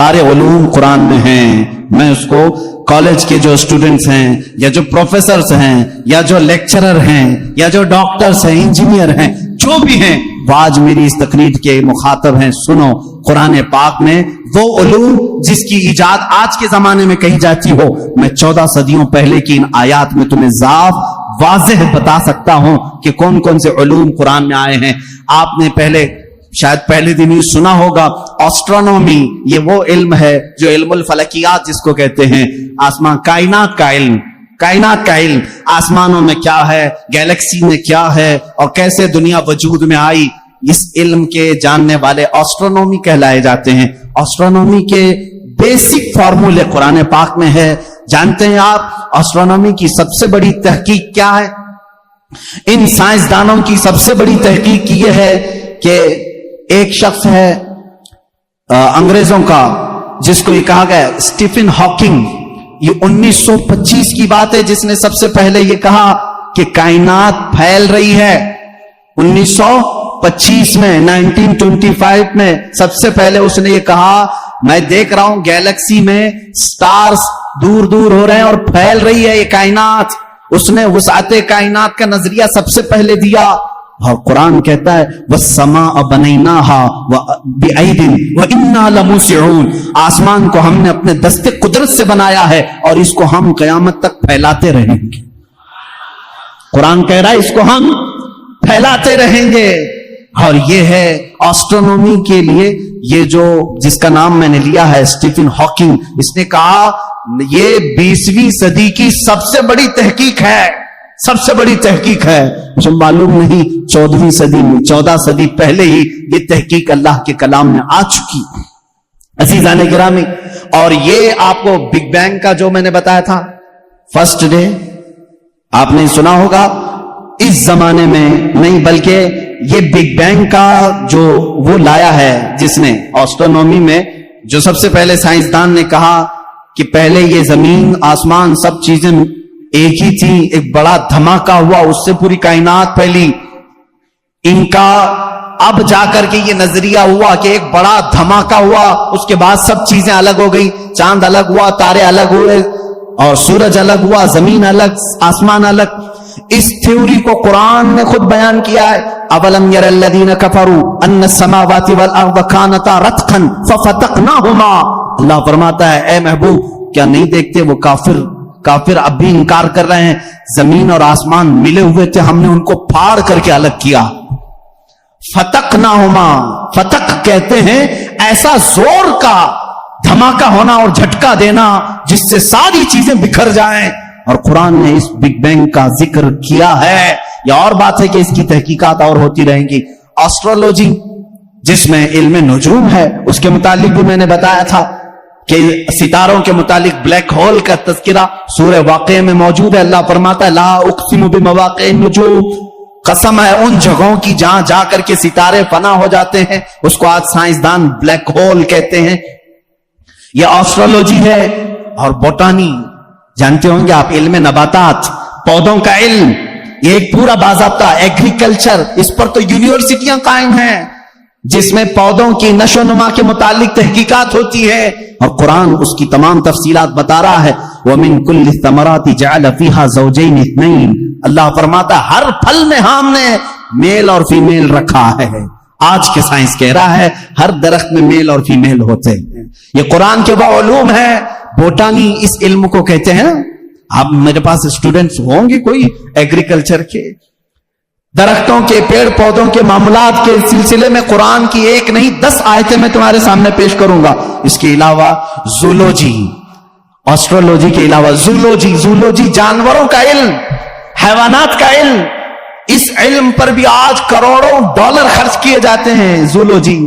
سارے علوم قرآن میں ہیں. میں اس کو کالج کے جو اسٹوڈنٹس ہیں یا جو پروفیسرز ہیں یا جو لیکچرر ہیں یا جو ڈاکٹرز ہیں انجینئر ہیں جو بھی ہیں وہ آج میری اس تقریر کے مخاطب ہیں. سنو, قرآن پاک میں وہ علوم جس کی ایجاد آج کے زمانے میں کہی جاتی ہو, میں 14 صدیوں پہلے کی ان آیات میں تمہیں صاف واضح بتا سکتا ہوں کہ کون کون سے علوم قرآن میں آئے ہیں. آپ نے شاید پہلے دن ہی سنا ہوگا ایسٹرونومی. یہ وہ علم ہے جو علم الفلکیات جس کو کہتے ہیں, آسمان کائنات کا علم. کائنات کا علم, آسمانوں میں کیا ہے, گیلیکسی میں کیا ہے اور کیسے دنیا وجود میں آئی, اس علم کے جاننے والے ایسٹرونومی کہلائے جاتے ہیں. ایسٹرونومی کے بیسک فارمولے قرآن پاک میں ہے. جانتے ہیں آپ ایسٹرونومی کی سب سے بڑی تحقیق کیا ہے؟ ان سائنسدانوں کی سب سے بڑی تحقیق یہ ہے کہ ایک شخص ہے انگریزوں کا جس کو یہ کہا گیا اسٹیفن ہاکنگ. یہ 1925 کی بات ہے جس نے سب سے پہلے یہ کہا کہ کائنات پھیل رہی ہے. 1925 میں 1925 میں سب سے پہلے اس نے یہ کہا, میں دیکھ رہا ہوں گیلیکسی میں سٹارز دور دور ہو رہے ہیں اور پھیل رہی ہے یہ کائنات. اس نے وسعت کائنات کا نظریہ سب سے پہلے دیا. اور قرآن کہتا ہے وَالسَّمَاءَ بَنَيْنَاهَا بِأَيْدٍ وَإِنَّا لَمُوسِعُونَ, آسمان کو ہم نے اپنے دست قدرت سے بنایا ہے اور اس کو ہم قیامت تک پھیلاتے رہیں گے. قرآن کہہ رہا ہے اس کو ہم پھیلاتے رہیں گے. اور یہ ہے ایسٹرونومی کے لیے یہ جو جس کا نام میں نے لیا ہے اسٹیفن ہاکنگ, اس نے کہا یہ 20ویں صدی کی سب سے بڑی تحقیق ہے. سب سے بڑی تحقیق ہے. مجھے معلوم نہیں 14ویں صدی میں 14 صدی پہلے ہی یہ تحقیق اللہ کے کلام میں آ چکی. عزیزان گرامی, اور یہ آپ کو بگ بینگ کا جو میں نے بتایا تھا فرسٹ ڈے آپ نے سنا ہوگا. اس زمانے میں نہیں بلکہ یہ بگ بینگ کا جو وہ لایا ہے جس نے ایسٹرونومی میں جو سب سے پہلے سائنسدان نے کہا کہ پہلے یہ زمین آسمان سب چیزیں ایک ہی تھی, ایک بڑا دھماکہ ہوا, اس سے پوری کائنات پھیلی. ان کا اب جا کر کے یہ نظریہ ہوا کہ ایک بڑا دھماکہ ہوا, اس کے بعد سب چیزیں الگ ہو گئی, چاند الگ ہوا, تارے الگ ہوئے اور سورج الگ ہوا, زمین الگ, آسمان الگ. اس تھیوری کو قرآن نے خود بیان کیا ہے. اولم یر الذین کفروا ان السماوات والارض کانتا رتقا ففتقناہما. اللہ فرماتا ہے اے محبوب کیا نہیں دیکھتے وہ کافر اب بھی انکار کر رہے ہیں, زمین اور آسمان ملے ہوئے تھے, ہم نے ان کو پھاڑ کر کے الگ کیا. فتقناہما, فتق کہتے ہیں ایسا زور کا دھماکہ ہونا اور جھٹکا دینا جس سے ساری چیزیں بکھر جائیں. اور قرآن نے اس بگ بینگ کا ذکر کیا ہے. یہ اور بات ہے کہ اس کی تحقیقات اور ہوتی رہیں گی. ایسٹرولوجی جس میں علم نجوم ہے اس کے متعلق بھی میں نے بتایا تھا کہ ستاروں کے متعلق بلیک ہول کا تذکرہ سورہ واقعہ میں موجود ہے. اللہ فرماتا ہے لا اقسم بمواقع النجوم, قسم ہے ان جگہوں کی جہاں جا کر کے ستارے فنا ہو جاتے ہیں, اس کو آج سائنسدان بلیک ہول کہتے ہیں. یہ ایسٹرولوجی ہے. اور بوٹانی جانتے ہوں گے آپ, علم نباتات, پودوں کا علم, یہ ایک پورا باضابطہ ایگریکلچر, اس پر تو یونیورسٹیاں قائم ہیں جس میں پودوں کی نشو و نما کے متعلق تحقیقات ہوتی ہے. اور قرآن اس کی تمام تفصیلات بتا رہا ہے. وَمِن كُلِّ الثَّمَرَاتِ جَعَلَ فِيهَا زَوْجَيْنِ اثْنَيْنِ, اللہ فرماتا ہے ہر پھل میں ہم نے میل اور فیمیل رکھا ہے. آج کے سائنس کہہ رہا ہے ہر درخت میں میل اور فیمیل ہوتے ہیں. یہ قرآن کے وہ علوم ہے. بوٹانی اس علم کو کہتے ہیں. اب میرے پاس اسٹوڈنٹس ہوں گے کوئی ایگریکلچر کے, درختوں کے, پیڑ پودوں کے معاملات کے سلسلے میں قرآن کی ایک نہیں 10 آیتیں میں تمہارے سامنے پیش کروں گا. اس کے علاوہ زولوجی, ایسٹرولوجی کے علاوہ زولوجی جانوروں کا علم, حیوانات کا علم, اس علم پر بھی آج کروڑوں ڈالر خرچ کیے جاتے ہیں. زولوجی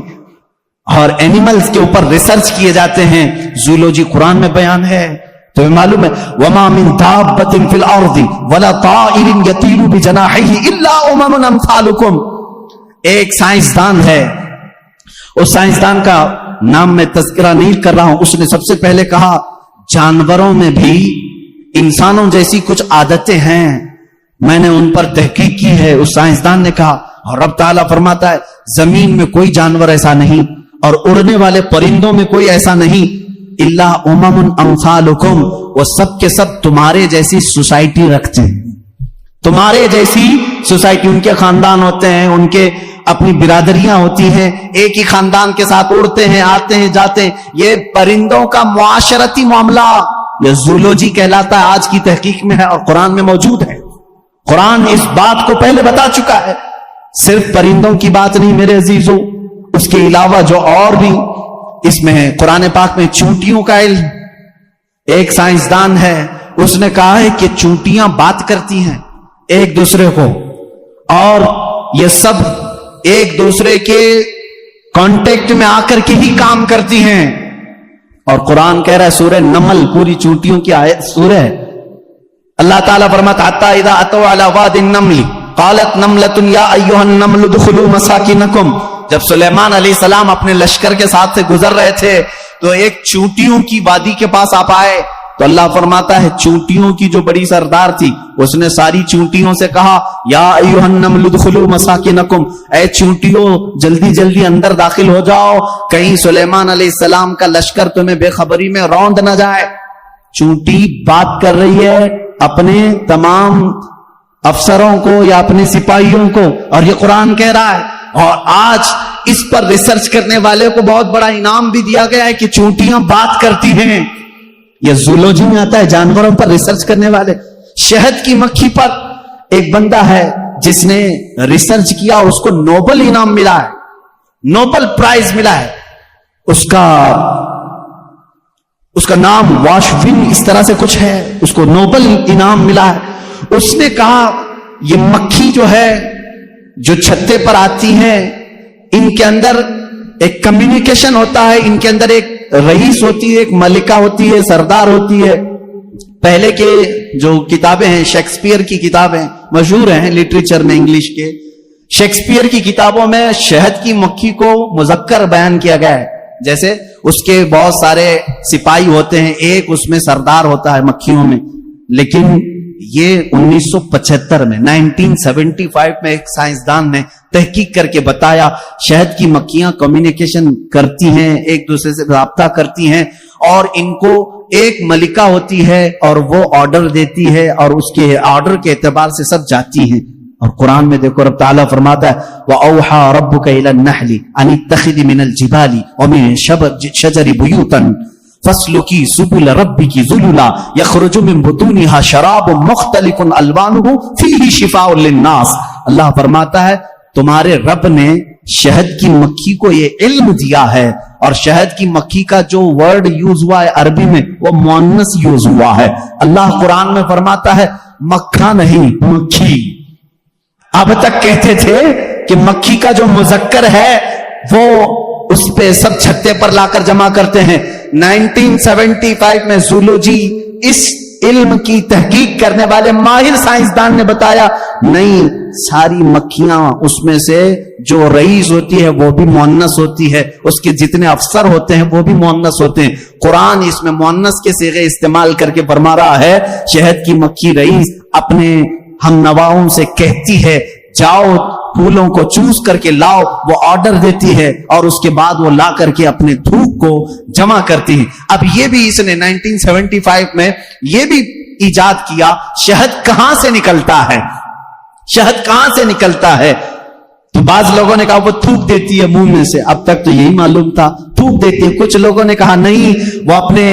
اور اینیملز کے اوپر ریسرچ کیے جاتے ہیں. زولوجی قرآن میں بیان ہے. تو معلوم ہے وما من دابۃ فی الارض ولا طائر یطیر بجناحیہ الا امم امثالکم. ایک سائنسدان ہے, اس سائنسدان کا نام میں تذکرہ نہیں کر رہا ہوں, اس نے سب سے پہلے کہا جانوروں میں بھی انسانوں جیسی کچھ عادتیں ہیں, میں نے ان پر تحقیق کی ہے. اس سائنسدان نے کہا, اور رب تعالیٰ فرماتا ہے زمین میں کوئی جانور ایسا نہیں اور اڑنے والے پرندوں میں کوئی ایسا نہیں، الا امم امثالکم، وہ سب کے سب تمہارے جیسی سوسائٹی رکھتے ہیں، تمہارے جیسی سوسائٹی، ان کے خاندان ہوتے ہیں، ان کے اپنی برادریاں ہوتی ہیں، ایک ہی خاندان کے ساتھ اڑتے ہیں، آتے ہیں، جاتے ہیں۔ یہ پرندوں کا معاشرتی معاملہ، یہ زولوجی کہلاتا ہے، آج کی تحقیق میں ہے اور قرآن میں موجود ہے۔ قرآن اس بات کو پہلے بتا چکا ہے، صرف پرندوں کی بات نہیں میرے عزیزوں، اس کے علاوہ جو اور بھی اس میں ہے۔ قرآن پاک میں چونٹیوں کا علم، ایک سائنسدان ہے، اس نے کہا ہے کہ چونٹیاں بات کرتی ہیں ایک دوسرے کو، اور یہ سب ایک دوسرے کے کانٹیکٹ میں آ کر کے ہی کام کرتی ہیں۔ اور قرآن کہہ رہا ہے، سورہ نمل پوری چونٹیوں کی آیت سورہ ہے، اللہ تعالیٰ فرماتا حتی اذا اتوا علی واد النمل قالت نملۃ یا ایھا النمل ادخلوا مساکنکم، جب سلیمان علیہ السلام اپنے لشکر کے ساتھ سے گزر رہے تھے تو ایک چونٹیوں کی وادی کے پاس آپ آئے، تو اللہ فرماتا ہے چونٹیوں کی جو بڑی سردار تھی اس نے ساری چونٹیوں سے کہا یا ایھا النمل ادخلوا مساکنکم، اے چونٹیوں جلدی جلدی اندر داخل ہو جاؤ، کہیں سلیمان علیہ السلام کا لشکر تمہیں بے خبری میں روند نہ جائے۔ چونٹی بات کر رہی ہے اپنے تمام افسروں کو یا اپنے سپاہیوں کو، اور یہ قرآن کہہ رہا ہے۔ اور آج اس پر ریسرچ کرنے والے کو بہت بڑا انعام بھی دیا گیا ہے کہ چونٹیاں بات کرتی ہیں۔ یہ زولوجی میں آتا ہے، جانوروں پر ریسرچ کرنے والے۔ شہد کی مکھی پر ایک بندہ ہے جس نے ریسرچ کیا، اس کو نوبل انعام ملا ہے، نوبل پرائز ملا ہے، اس کا نام واشوین اس طرح سے کچھ ہے، اس کو نوبل انعام ملا ہے۔ اس نے کہا یہ مکھی جو ہے جو چھتے پر آتی ہیں، ان کے اندر ایک کمیونیکیشن ہوتا ہے، ان کے اندر ایک رئیس ہوتی ہے، ایک ملکہ ہوتی ہے، سردار ہوتی ہے۔ پہلے کے جو کتابیں ہیں، شیکسپیئر کی کتابیں مشہور ہیں لٹریچر میں انگلش کے، شیکسپیئر کی کتابوں میں شہد کی مکھی کو مذکر بیان کیا گیا ہے، جیسے اس کے بہت سارے سپاہی ہوتے ہیں، ایک اس میں سردار ہوتا ہے مکھیوں میں۔ لیکن یہ 1975 میں 1975 میں ایک سائنسدان نے تحقیق کر کے بتایا شہد کی مکھیاں کمیونیکیشن کرتی ہیں، ایک دوسرے سے رابطہ کرتی ہیں، اور ان کو ایک ملکہ ہوتی ہے اور وہ آرڈر دیتی ہے، اور اس کے آرڈر کے اعتبار سے سب جاتی ہیں۔ اور قرآن میں دیکھو رب تعالیٰ فرماتا ہے وَأَوْحَى رَبُّكَ إِلَى النَّحْلِ أَنِ اتَّخِذِ مِنَ الْجِبَالِ وَمِنَ الشَّجَرِ بُيُوتًا فَاسْلُكِي سُبُلَ رَبِّكِ ذُلُلًا يَخْرُجُ مِن بُطُونِهَا شَرَابٌ مُخْتَلِفٌ أَلْوَانُهُ فِيهِ شِفَاءٌ لِلنَّاسِ۔ اللہ فرماتا ہے تمہارے رب نے شہد کی مکھی کو یہ علم دیا ہے، اور شہد کی مکھی کا جو ورڈ یوز ہوا ہے عربی میں وہ مؤنث یوز ہوا ہے۔ اللہ قرآن میں فرماتا ہے مکھا نہیں مکھی۔ اب تک کہتے تھے کہ مکھی کا جو مذکر ہے وہ اس پہ سب چھتے پر لا کر جمع کرتے ہیں۔ 1975 میں زولوجی اس علم کی تحقیق کرنے والے ماہر سائنسدان نے بتایا نہیں، ساری مکھیاں اس میں سے جو رئیس ہوتی ہے وہ بھی مؤنث ہوتی ہے، اس کے جتنے افسر ہوتے ہیں وہ بھی مؤنث ہوتے ہیں۔ قرآن اس میں مؤنث کے صیغے استعمال کر کے فرما رہا ہے شہد کی مکھی رئیس اپنے ہم نواؤں سے کہتی ہے جاؤ پھولوں کو چوز کر کے لاؤ، وہ آرڈر دیتی ہے اور اس کے بعد وہ لا کر کے اپنے دھوپ کو جمع کرتی ہے۔ اب یہ بھی اس نے 1975 میں یہ بھی ایجاد کیا شہد کہاں سے نکلتا ہے، شہد کہاں سے نکلتا ہے؟ تو بعض لوگوں نے کہا وہ تھوک دیتی ہے منہ میں سے، اب تک تو یہی معلوم تھا تھوک دیتی ہے۔ کچھ لوگوں نے کہا نہیں، وہ اپنے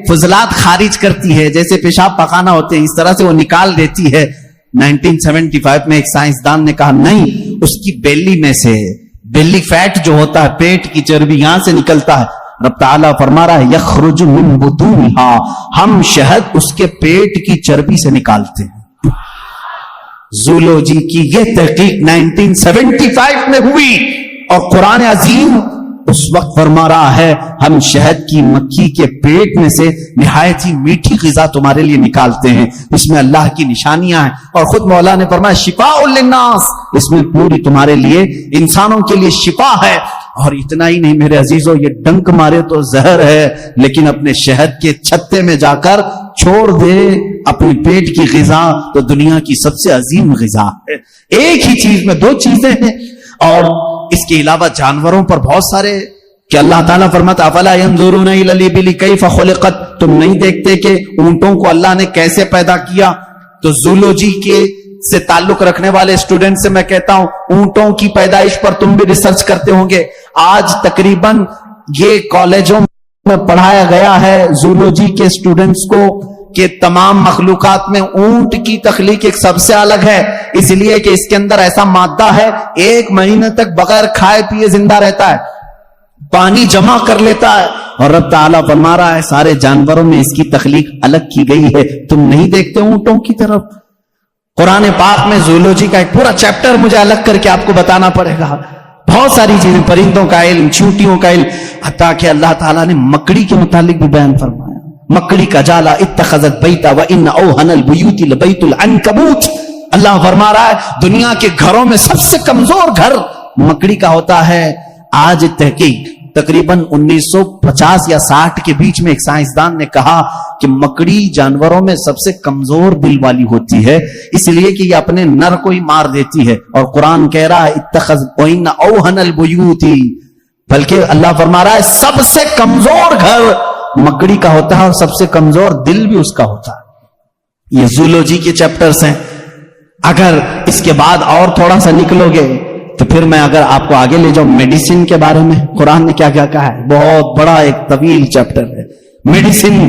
فضلات خارج کرتی ہے، جیسے پیشاب پخانہ ہوتے ہیں اس طرح سے وہ نکال دیتی ہے۔ 1975 میں ایک سائنسدان نے کہا نہیں، اس کی بیلی میں سے، بیلی فیٹ جو ہوتا ہے پیٹ کی چربی یہاں سے نکلتا ہے۔ رب تعالیٰ فرما رہا ہے یخرج من بطونها، ہم شہد اس کے پیٹ کی چربی سے نکالتے ہیں۔ زولوجی کی یہ تحقیق 1975 میں ہوئی، اور قرآن عظیم اس وقت فرما رہا ہے ہم شہد کی مکھی کے پیٹ میں سے نہایت ہی میٹھی غذا تمہارے لیے نکالتے ہیں، اس میں اللہ کی نشانیاں ہیں، اور خود مولا نے فرمایا شفاء للناس، اس میں پوری تمہارے لیے انسانوں کے لیے شفا ہے۔ اور اتنا ہی نہیں میرے عزیزوں، یہ ڈنک مارے تو زہر ہے، لیکن اپنے شہد کے چھتے میں جا کر چھوڑ دے اپنے پیٹ کی غذا تو دنیا کی سب سے عظیم غذا ہے۔ ایک ہی چیز میں دو چیزیں ہیں، اور اس کے علاوہ جانوروں پر بہت سارے کہ اللہ تعالیٰ فرماتا افلا ينظرون الى الابل كيف خلقت، تم نہیں دیکھتے کہ اونٹوں کو اللہ نے کیسے پیدا کیا؟ تو زولوجی کے سے تعلق رکھنے والے اسٹوڈنٹ سے میں کہتا ہوں اونٹوں کی پیدائش پر تم بھی ریسرچ کرتے ہوں گے. آج تقریباً یہ کالجوں میں پڑھایا گیا ہے زولوجی کے اسٹوڈنٹس کو کہ تمام مخلوقات میں اونٹ کی تخلیق ایک سب سے الگ ہے، اس لیے کہ اس کے اندر ایسا مادہ ہے 1 مہینے تک بغیر کھائے پیے زندہ رہتا ہے، پانی جمع کر لیتا ہے. اور رب تعالیٰ فرما رہا ہے سارے جانوروں میں اس کی تخلیق الگ کی گئی ہے، تم نہیں دیکھتے اونٹوں کی طرف. قرآن پاک میں زولوجی کا ایک پورا چیپٹر مجھے الگ کر کے آپ کو بتانا پڑے گا. بہت ساری چیزیں، پرندوں کا علم، چونٹیوں کا علم، حتیٰ کہ اللہ تعالیٰ نے مکڑی کے متعلق بھی بیان فرمایا. مکڑی کا جالا اتخذت بیتا وان اوہن البیوت لبیت العنکبوت. اللہ فرما رہا ہے دنیا کے گھروں میں سب سے کمزور گھر مکڑی کا ہوتا ہے. آج تحقیق تقریباً 1950 یا 60 کے بیچ میں ایک سائنسدان نے کہا کہ مکڑی جانوروں میں سب سے کمزور دل والی ہوتی ہے، اس لیے کہ یہ اپنے نر کو ہی مار دیتی ہے. اور قرآن کہہ رہا ہے اتخذ وان اوہن البیوت، بلکہ اللہ فرما رہا ہے سب سے کمزور گھر مکڑی کا ہوتا ہے اور سب سے کمزور دل بھی اس کا ہوتا ہے. یہ زولوجی کے چیپٹرز ہیں. اگر اس کے بعد اور تھوڑا سا نکلو گے تو پھر میں اگر آپ کو آگے لے جاؤں میڈیسن کے بارے میں قرآن نے کیا کیا کہا ہے، بہت بڑا ایک طویل چیپٹر ہے. میڈیسن،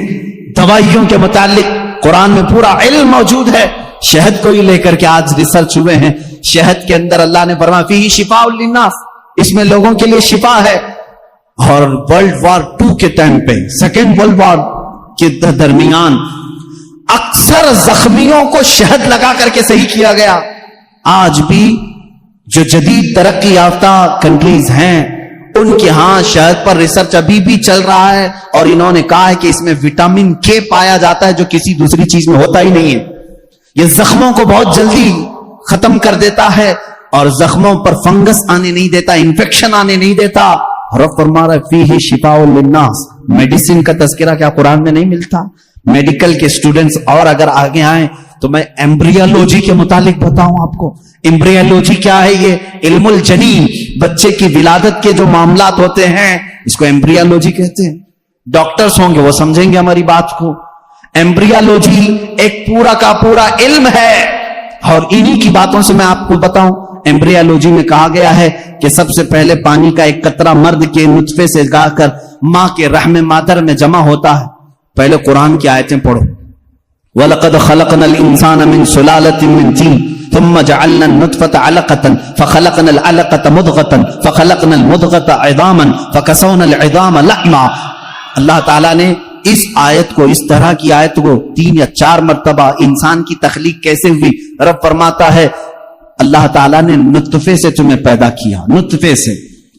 دوائیوں کے متعلق قرآن میں پورا علم موجود ہے. شہد کو ہی لے کر کے آج ریسرچ ہوئے ہیں. شہد کے اندر اللہ نے فرمایا فیہ شفاء للناس، اس میں لوگوں کے لیے شفا ہے. اور ورلڈ وار 2 کے ٹائم پہ، سیکنڈ ورلڈ وار کے درمیان اکثر زخمیوں کو شہد لگا کر کے صحیح کیا گیا. آج بھی جو جدید ترقی یافتہ کنٹریز ہیں ان کے ہاں شہد پر ریسرچ ابھی بھی چل رہا ہے، اور انہوں نے کہا ہے کہ اس میں وٹامن کے پایا جاتا ہے جو کسی دوسری چیز میں ہوتا ہی نہیں ہے. یہ زخموں کو بہت جلدی ختم کر دیتا ہے اور زخموں پر فنگس آنے نہیں دیتا، انفیکشن آنے نہیں دیتا. رب فرما رہا ہے فیہ شفاء للناس. میڈیسن کا تذکرہ کیا قرآن میں نہیں ملتا؟ میڈیکل کے اسٹوڈنٹس اور اگر آگے آئیں تو میں ایمبریولوجی کے متعلق بتاؤں آپ کو. ایمبریولوجی کیا ہے؟ یہ علم الجنین، بچے کی ولادت کے جو معاملات ہوتے ہیں اس کو ایمبریولوجی کہتے ہیں. ڈاکٹرز ہوں گے وہ سمجھیں گے ہماری بات کو. ایمبریولوجی ایک پورا کا پورا علم ہے، اور انہی کی باتوں سے میں آپ کو بتاؤں. ایمبریولوجی میں کہا گیا ہے کہ سب سے پہلے پانی کا ایک قطرہ مرد کے نطفے سے گا کر ماں کے رحم مادر میں جمع ہوتا ہے. پہلے قرآن کی آیتیں پڑھو. وَلَقَدْ خَلَقْنَا الْإِنسَانَ مِنْ سُلَالَةٍ مِنْ طِينٍ ثُمَّ جَعَلْنَا النُّطْفَةَ عَلَقَةً فَخَلَقْنَا الْعَلَقَةَ مُضْغَةً فَخَلَقْنَا الْمُضْغَةَ عِظَامًا فَكَسَوْنَا الْعِظَامَ لَحْمًا. اللہ تعالیٰ نے اس آیت کو، اس طرح کی آیت کو 3 یا 4 مرتبہ انسان کی تخلیق کیسے ہوئی. رب فرماتا ہے اللہ تعالیٰ نے نطفے سے تمہیں پیدا کیا، نطفے سے.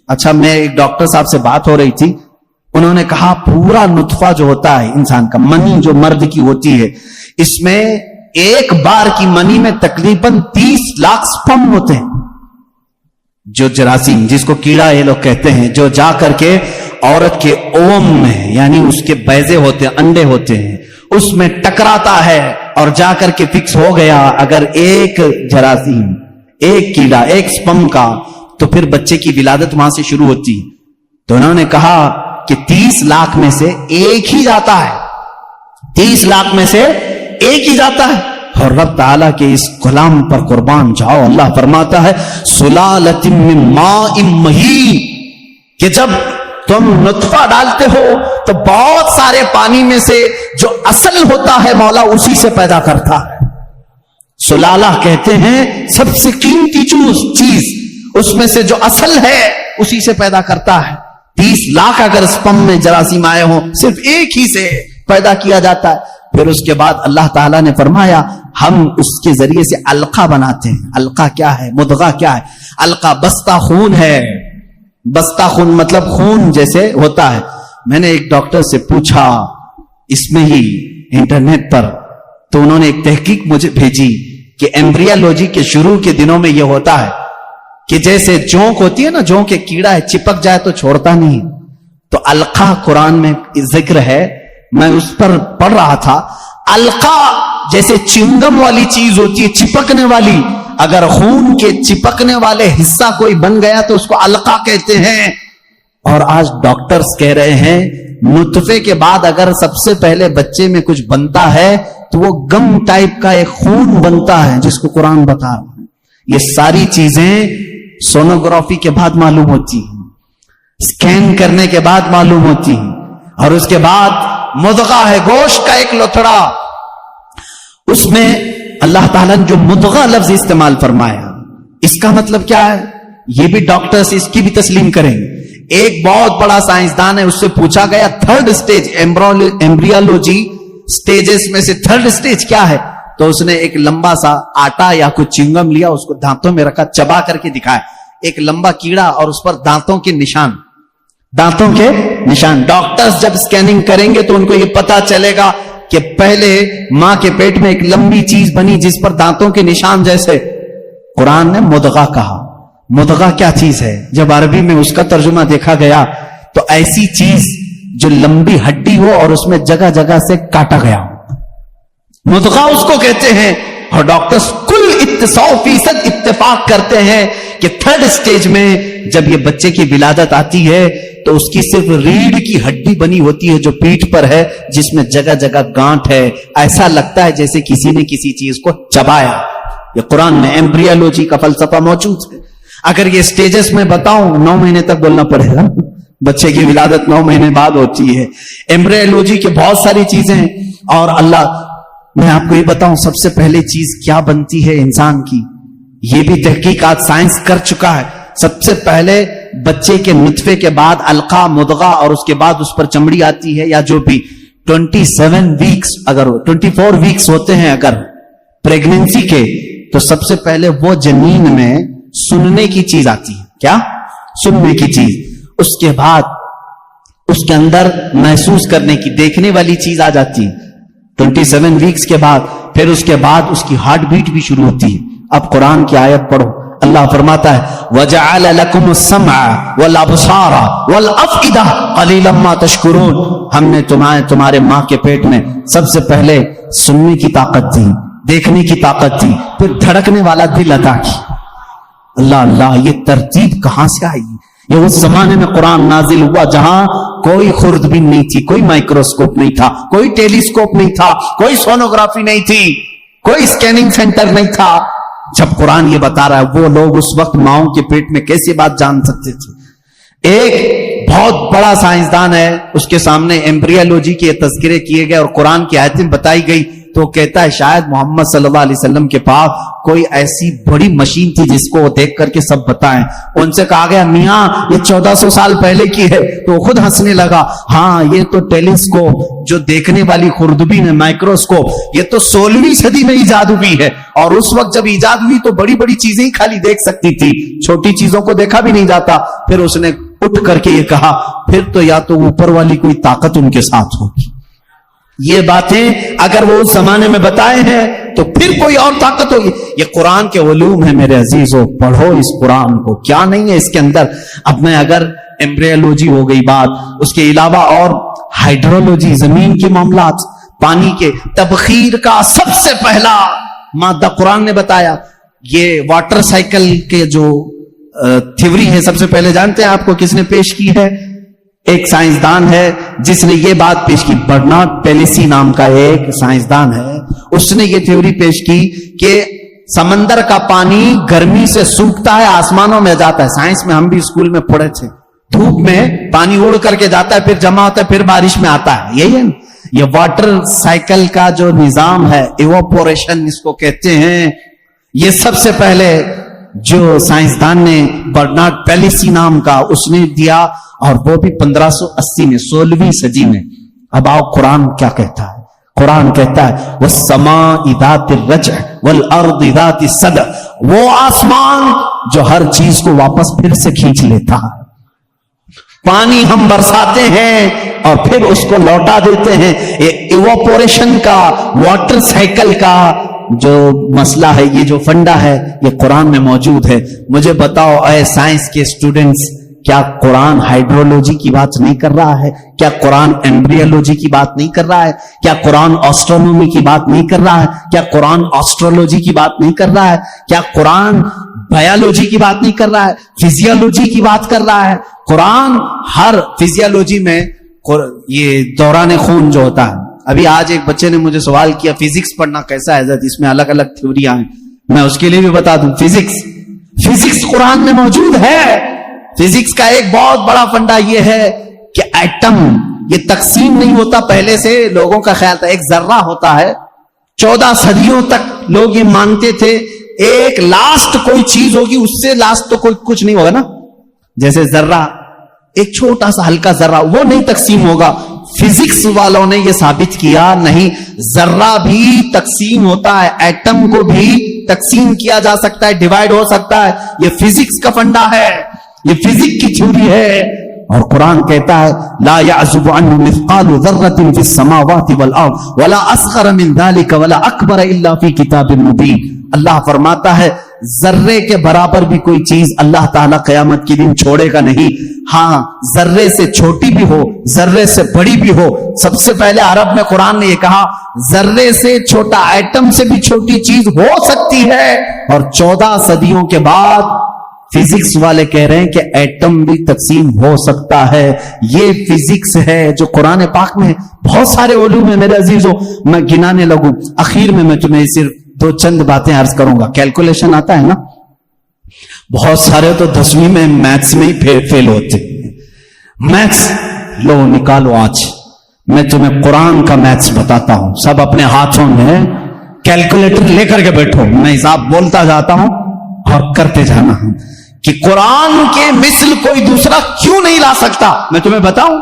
اچھا، میں ایک ڈاکٹر صاحب سے بات ہو رہی تھی، انہوں نے کہا پورا نطفہ جو ہوتا ہے انسان کا، منی جو مرد کی ہوتی ہے، اس میں ایک بار کی منی میں تقریباً 30 لاکھ سپرم ہوتے ہیں. جو جراثیم، جس کو کیڑا یہ لوگ کہتے ہیں، جو جا کر کے عورت کے اوم میں، یعنی اس کے بیضے ہوتے ہیں، انڈے ہوتے ہیں، اس میں ٹکراتا ہے اور جا کر کے فکس ہو گیا. اگر ایک جراثیم، ایک کیڑا، ایک سپرم کا، تو پھر بچے کی ولادت وہاں سے شروع ہوتی. تو انہوں نے کہا کہ 30 لاکھ میں سے ایک ہی جاتا ہے، 30 لاکھ میں سے ایک ہی جاتا ہے. اور رب تعالیٰ کے اس کلام پر قربان جاؤ، اللہ فرماتا ہے سلالۃ من ماء مہین، کہ جب تم نطفہ ڈالتے ہو تو بہت سارے پانی میں سے جو اصل ہوتا ہے مولا اسی سے پیدا کرتا ہے. سلالہ کہتے ہیں سب سے قیمتی چیز، اس میں سے جو اصل ہے اسی سے پیدا کرتا ہے. 30 لاکھ اگر سپرم میں جراثیم آئے ہوں، صرف ایک ہی سے پیدا کیا جاتا ہے. پھر اس کے بعد اللہ تعالیٰ نے فرمایا ہم اس کے ذریعے سے علقہ بناتے ہیں. علقہ کیا ہے؟ مضغہ کیا ہے؟ علقہ بستہ خون ہے. بستہ خون مطلب خون جیسے ہوتا ہے. میں نے ایک ڈاکٹر سے پوچھا اس میں ہی انٹرنیٹ پر، تو انہوں نے ایک تحقیق مجھے بھیجی کہ ایمبریولوجی کے شروع کے دنوں میں یہ ہوتا ہے کہ جیسے جونک ہوتی ہے نا، جونک کے کیڑا ہے، چپک جائے تو چھوڑتا نہیں. تو علقہ قرآن میں ذکر ہے، میں اس پر پڑھ رہا تھا. علقہ جیسے چنگم والی چیز ہوتی ہے، چپکنے والی، اگر خون کے چپکنے والے حصہ کوئی بن گیا تو اس کو علقہ کہتے ہیں. اور آج ڈاکٹرز کہہ رہے ہیں نطفے کے بعد اگر سب سے پہلے بچے میں کچھ بنتا ہے تو وہ گم ٹائپ کا ایک خون بنتا ہے جس کو قرآن بتا رہا ہے. یہ ساری چیزیں سونوگرافی کے بعد معلوم ہوتی ہیں, اسکین کرنے کے بعد معلوم ہوتی ہیں, اور اس کے بعد مضغہ ہے, گوشت کا ایک لوتھڑا, اس میں اللہ تعالیٰ نے جو مضغہ لفظ استعمال فرمایا اس کا مطلب کیا ہے یہ بھی ڈاکٹرز اس کی بھی تسلیم کریں گے. ایک بہت بڑا سائنسدان ہے, اس سے پوچھا گیا تھرڈ سٹیج ایمبریولوجی سٹیجز میں سے تھرڈ سٹیج کیا ہے, تو اس نے ایک لمبا سا آٹا یا کچھ چنگم لیا, اس کو دانتوں میں رکھا, چبا کر کے دکھایا, ایک لمبا کیڑا اور اس پر دانتوں کے نشان. ڈاکٹرز جب اسکیننگ کریں گے تو ان کو یہ پتا چلے گا کہ پہلے ماں کے پیٹ میں ایک لمبی چیز بنی جس پر دانتوں کے نشان جیسے. قرآن نے مضغہ کہا. مضغہ کیا چیز ہے؟ جب عربی میں اس کا ترجمہ دیکھا گیا تو ایسی چیز جو لمبی ہڈی ہو اور اس میں جگہ جگہ سے کاٹا گیا ہو, مضغہ اس کو کہتے ہیں. اور ڈاکٹرز کل 100% اتفاق کرتے ہیں کہ تھرڈ سٹیج میں جب یہ بچے کی ولادت آتی ہے تو اس کی صرف ریڑھ کی ہڈی بنی ہوتی ہے جو پیٹھ پر ہے, جس میں جگہ جگہ گانٹھ ہے, ایسا لگتا ہے جیسے کسی نے کسی چیز کو چبایا. یہ قرآن میں ایمبریولوجی کا فلسفہ موجود ہے. اگر یہ سٹیجز میں بتاؤں 9 مہینے تک بولنا پڑے گا, بچے کی ولادت 9 مہینے بعد ہوتی ہے. ایمبریولوجی کی بہت ساری چیزیں, اور اللہ میں آپ کو یہ بتاؤں سب سے پہلے چیز کیا بنتی ہے انسان کی, یہ بھی تحقیقات سائنس کر چکا ہے. سب سے پہلے بچے کے نطفے کے بعد علقہ, مضغہ, اور اس کے بعد اس پر چمڑی آتی ہے, یا جو بھی 27 ویکس اگر 24 ویکس ہوتے ہیں اگر پریگننسی کے, تو سب سے پہلے وہ جنین میں سننے کی چیز آتی ہے. کیا؟ سننے کی چیز. اس کے بعد اس کے اندر محسوس کرنے کی, دیکھنے والی چیز آ جاتی ہے 27 ویکس کے بعد. پھر اس کے بعد اس کی ہارٹ بیٹ بھی شروع ہوتی ہے. اب قرآن کی آیت پڑھو, اللہ فرماتا ہے وَجَعَلَ لَكُمُ السَّمْعَ وَالْأَبْصَارَ وَالْأَفْئِدَةَ قَلِيلًا مَا تَشْكُرُونَ. ہم نے تمہارے ماں کے پیٹ میں سب سے پہلے سننے کی طاقت دی, دیکھنے کی طاقت دی, پھر دھڑکنے والا دل عطا کی. اللہ اللہ, یہ ترتیب کہاں سے آئی؟ یہ اس زمانے میں قرآن نازل ہوا جہاں کوئی خوردبین نہیں تھی, کوئی مائکروسکوپ نہیں تھا, کوئی ٹیلیسکوپ نہیں تھا, کوئی سونوگرافی نہیں تھی, کوئی اسکیننگ سینٹر نہیں تھا. جب قرآن یہ بتا رہا ہے وہ لوگ اس وقت ماؤں کے پیٹ میں کیسی بات جان سکتے تھے؟ ایک بہت بڑا سائنسدان ہے, اس کے سامنے ایمبریولوجی کے تذکرے کیے گئے اور قرآن کی آیتیں بتائی گئی, تو وہ کہتا ہے شاید محمد صلی اللہ علیہ وسلم کے پاس کوئی ایسی بڑی مشین تھی جس کو وہ دیکھ کر کے سب بتائیں. ان سے کہا گیا میاں یہ 1400 سال پہلے کی ہے, تو وہ خود ہنسنے لگا. ہاں یہ تو ٹیلیسکوپ جو دیکھنے والی خوردبین ہے, مائکروسکوپ, یہ تو 16ویں صدی میں ایجاد ہوئی ہے, اور اس وقت جب ایجاد ہوئی تو بڑی بڑی چیزیں ہی خالی دیکھ سکتی تھی, چھوٹی چیزوں کو دیکھا بھی نہیں جاتا. پھر اس نے اٹھ کر کے یہ کہا پھر تو یا تو اوپر والی کوئی طاقت ان کے ساتھ ہوگی. یہ باتیں اگر وہ اس زمانے میں بتائے ہیں تو پھر کوئی اور طاقت ہوگی. یہ قرآن کے علوم ہے میرے عزیزو, پڑھو اس قرآن کو, کیا نہیں ہے اس کے اندر. اب میں اگر ایمبریولوجی ہو گئی بات, اس کے علاوہ اور ہائیڈرولوجی, زمین کے معاملات, پانی کے تبخیر کا سب سے پہلا مادہ قرآن نے بتایا. یہ واٹر سائیکل کے جو تھیوری ہے سب سے پہلے جانتے ہیں آپ کو کس نے پیش کی ہے؟ ایک سائنسدان ہے جس نے یہ بات پیش کی, برنارڈ پیلیسی نام کا ایک سائنسدان ہے. اس نے یہ تھیوری پیش کی کہ سمندر کا پانی گرمی سے سوکھتا ہے, آسمانوں میں جاتا ہے. سائنس میں ہم بھی اسکول میں پڑھے تھے, دھوپ میں پانی اڑ کر کے جاتا ہے, پھر جمع ہوتا ہے, پھر بارش میں آتا ہے. یہی ہے یہ واٹر سائیکل کا جو نظام ہے, ایواپوریشن اس کو کہتے ہیں. یہ سب سے پہلے جو سائنسدان نے برنارڈ پیلیسی نام کا اس نے دیا, اور وہ بھی 1580 میں, 16ویں صدی میں. اب آؤ قرآن کیا کہتا ہے. قرآن کہتا ہے وَالسَّمَاءِ ذَاتِ الرَّجْعِ وَالْأَرْضِ ذَاتِ الصَّدْعِ, وہ آسمان جو ہر چیز کو واپس پھر سے کھینچ لیتا ہے. پانی ہم برساتے ہیں اور پھر اس کو لوٹا دیتے ہیں. یہ ایواپوریشن کا, واٹر سائیکل کا جو مسئلہ ہے, یہ جو فنڈا ہے, یہ قرآن میں موجود ہے. مجھے بتاؤ اے سائنس کے اسٹوڈنٹس, کیا قرآن ہائیڈرولوجی کی بات نہیں کر رہا ہے؟ کیا قرآن ایمبریولوجی کی بات نہیں کر رہا ہے؟ کیا قرآن آسٹرونومی کی بات نہیں کر رہا ہے؟ کیا قرآن آسٹرولوجی کی بات نہیں کر رہا ہے؟ کیا قرآن بایولوجی کی بات نہیں کر رہا ہے؟ فزیولوجی کی بات کر رہا ہے؟ قرآن ہر فزیالوجی میں یہ دوران خون جو ہوتا ہے، ابھی آج ایک بچے نے مجھے سوال کیا فزکس پڑھنا کیسا ہے حضرت، اس میں الگ الگ تھیوریاں ہیں، میں اس کے لیے بھی بتا دوں فزکس قرآن میں موجود ہے. فزکس کا ایک بہت بڑا فنڈا یہ ہے کہ ایٹم یہ تقسیم نہیں ہوتا، پہلے سے لوگوں کا خیال تھا ایک ذرہ ہوتا ہے. 14 صدیوں تک لوگ یہ مانتے تھے ایک لاسٹ کوئی چیز ہوگی، اس سے لاسٹ تو کوئی کچھ نہیں ہوگا نا، جیسے ذرہ ایک چھوٹا سا ہلکا ذرہ وہ نہیں تقسیم ہوگا. فزکس والوں نے یہ ثابت کیا نہیں، ذرہ بھی تقسیم ہوتا ہے، ایٹم کو بھی تقسیم کیا جا سکتا ہے، ڈیوائڈ ہو سکتا ہے. یہ فزکس کا فنڈا ہے، یہ فزکس کی تھیوری ہے. اور قرآن کہتا ہے لا يعزب عنه مثقال ذرة في السماوات والارض ولا اصغر من ذلك ولا اکبر الا في کتاب مبین. اللہ فرماتا ہے ذرے کے برابر بھی کوئی چیز اللہ تعالیٰ قیامت کے دن چھوڑے گا نہیں. ہاں ذرے سے چھوٹی بھی ہو، ذرے سے بڑی بھی ہو. سب سے پہلے عرب میں قرآن نے یہ کہا ذرے سے چھوٹا، ایٹم سے بھی چھوٹی چیز ہو سکتی ہے. اور 14 صدیوں کے بعد فزکس والے کہہ رہے ہیں کہ ایٹم بھی تقسیم ہو سکتا ہے. یہ فزکس ہے جو قرآن پاک میں بہت سارے علوم ہیں میرے عزیزوں، میں گنانے لگوں. اخیر میں تمہیں صرف 2 چند باتیں عرض کروں گا. کیلکولیشن آتا ہے نا، بہت سارے تو 10ویں میں میتھس میں ہی فیل ہوتے. میتھس لو نکالو، آج میں تمہیں قرآن کا میتھس بتاتا ہوں. سب اپنے ہاتھوں میں کیلکولیٹر لے کر کے بیٹھو، میں حساب بولتا جاتا ہوں اور کرتے جانا ہوں کہ قرآن کے مثل کوئی دوسرا کیوں نہیں لا سکتا. میں تمہیں بتاؤں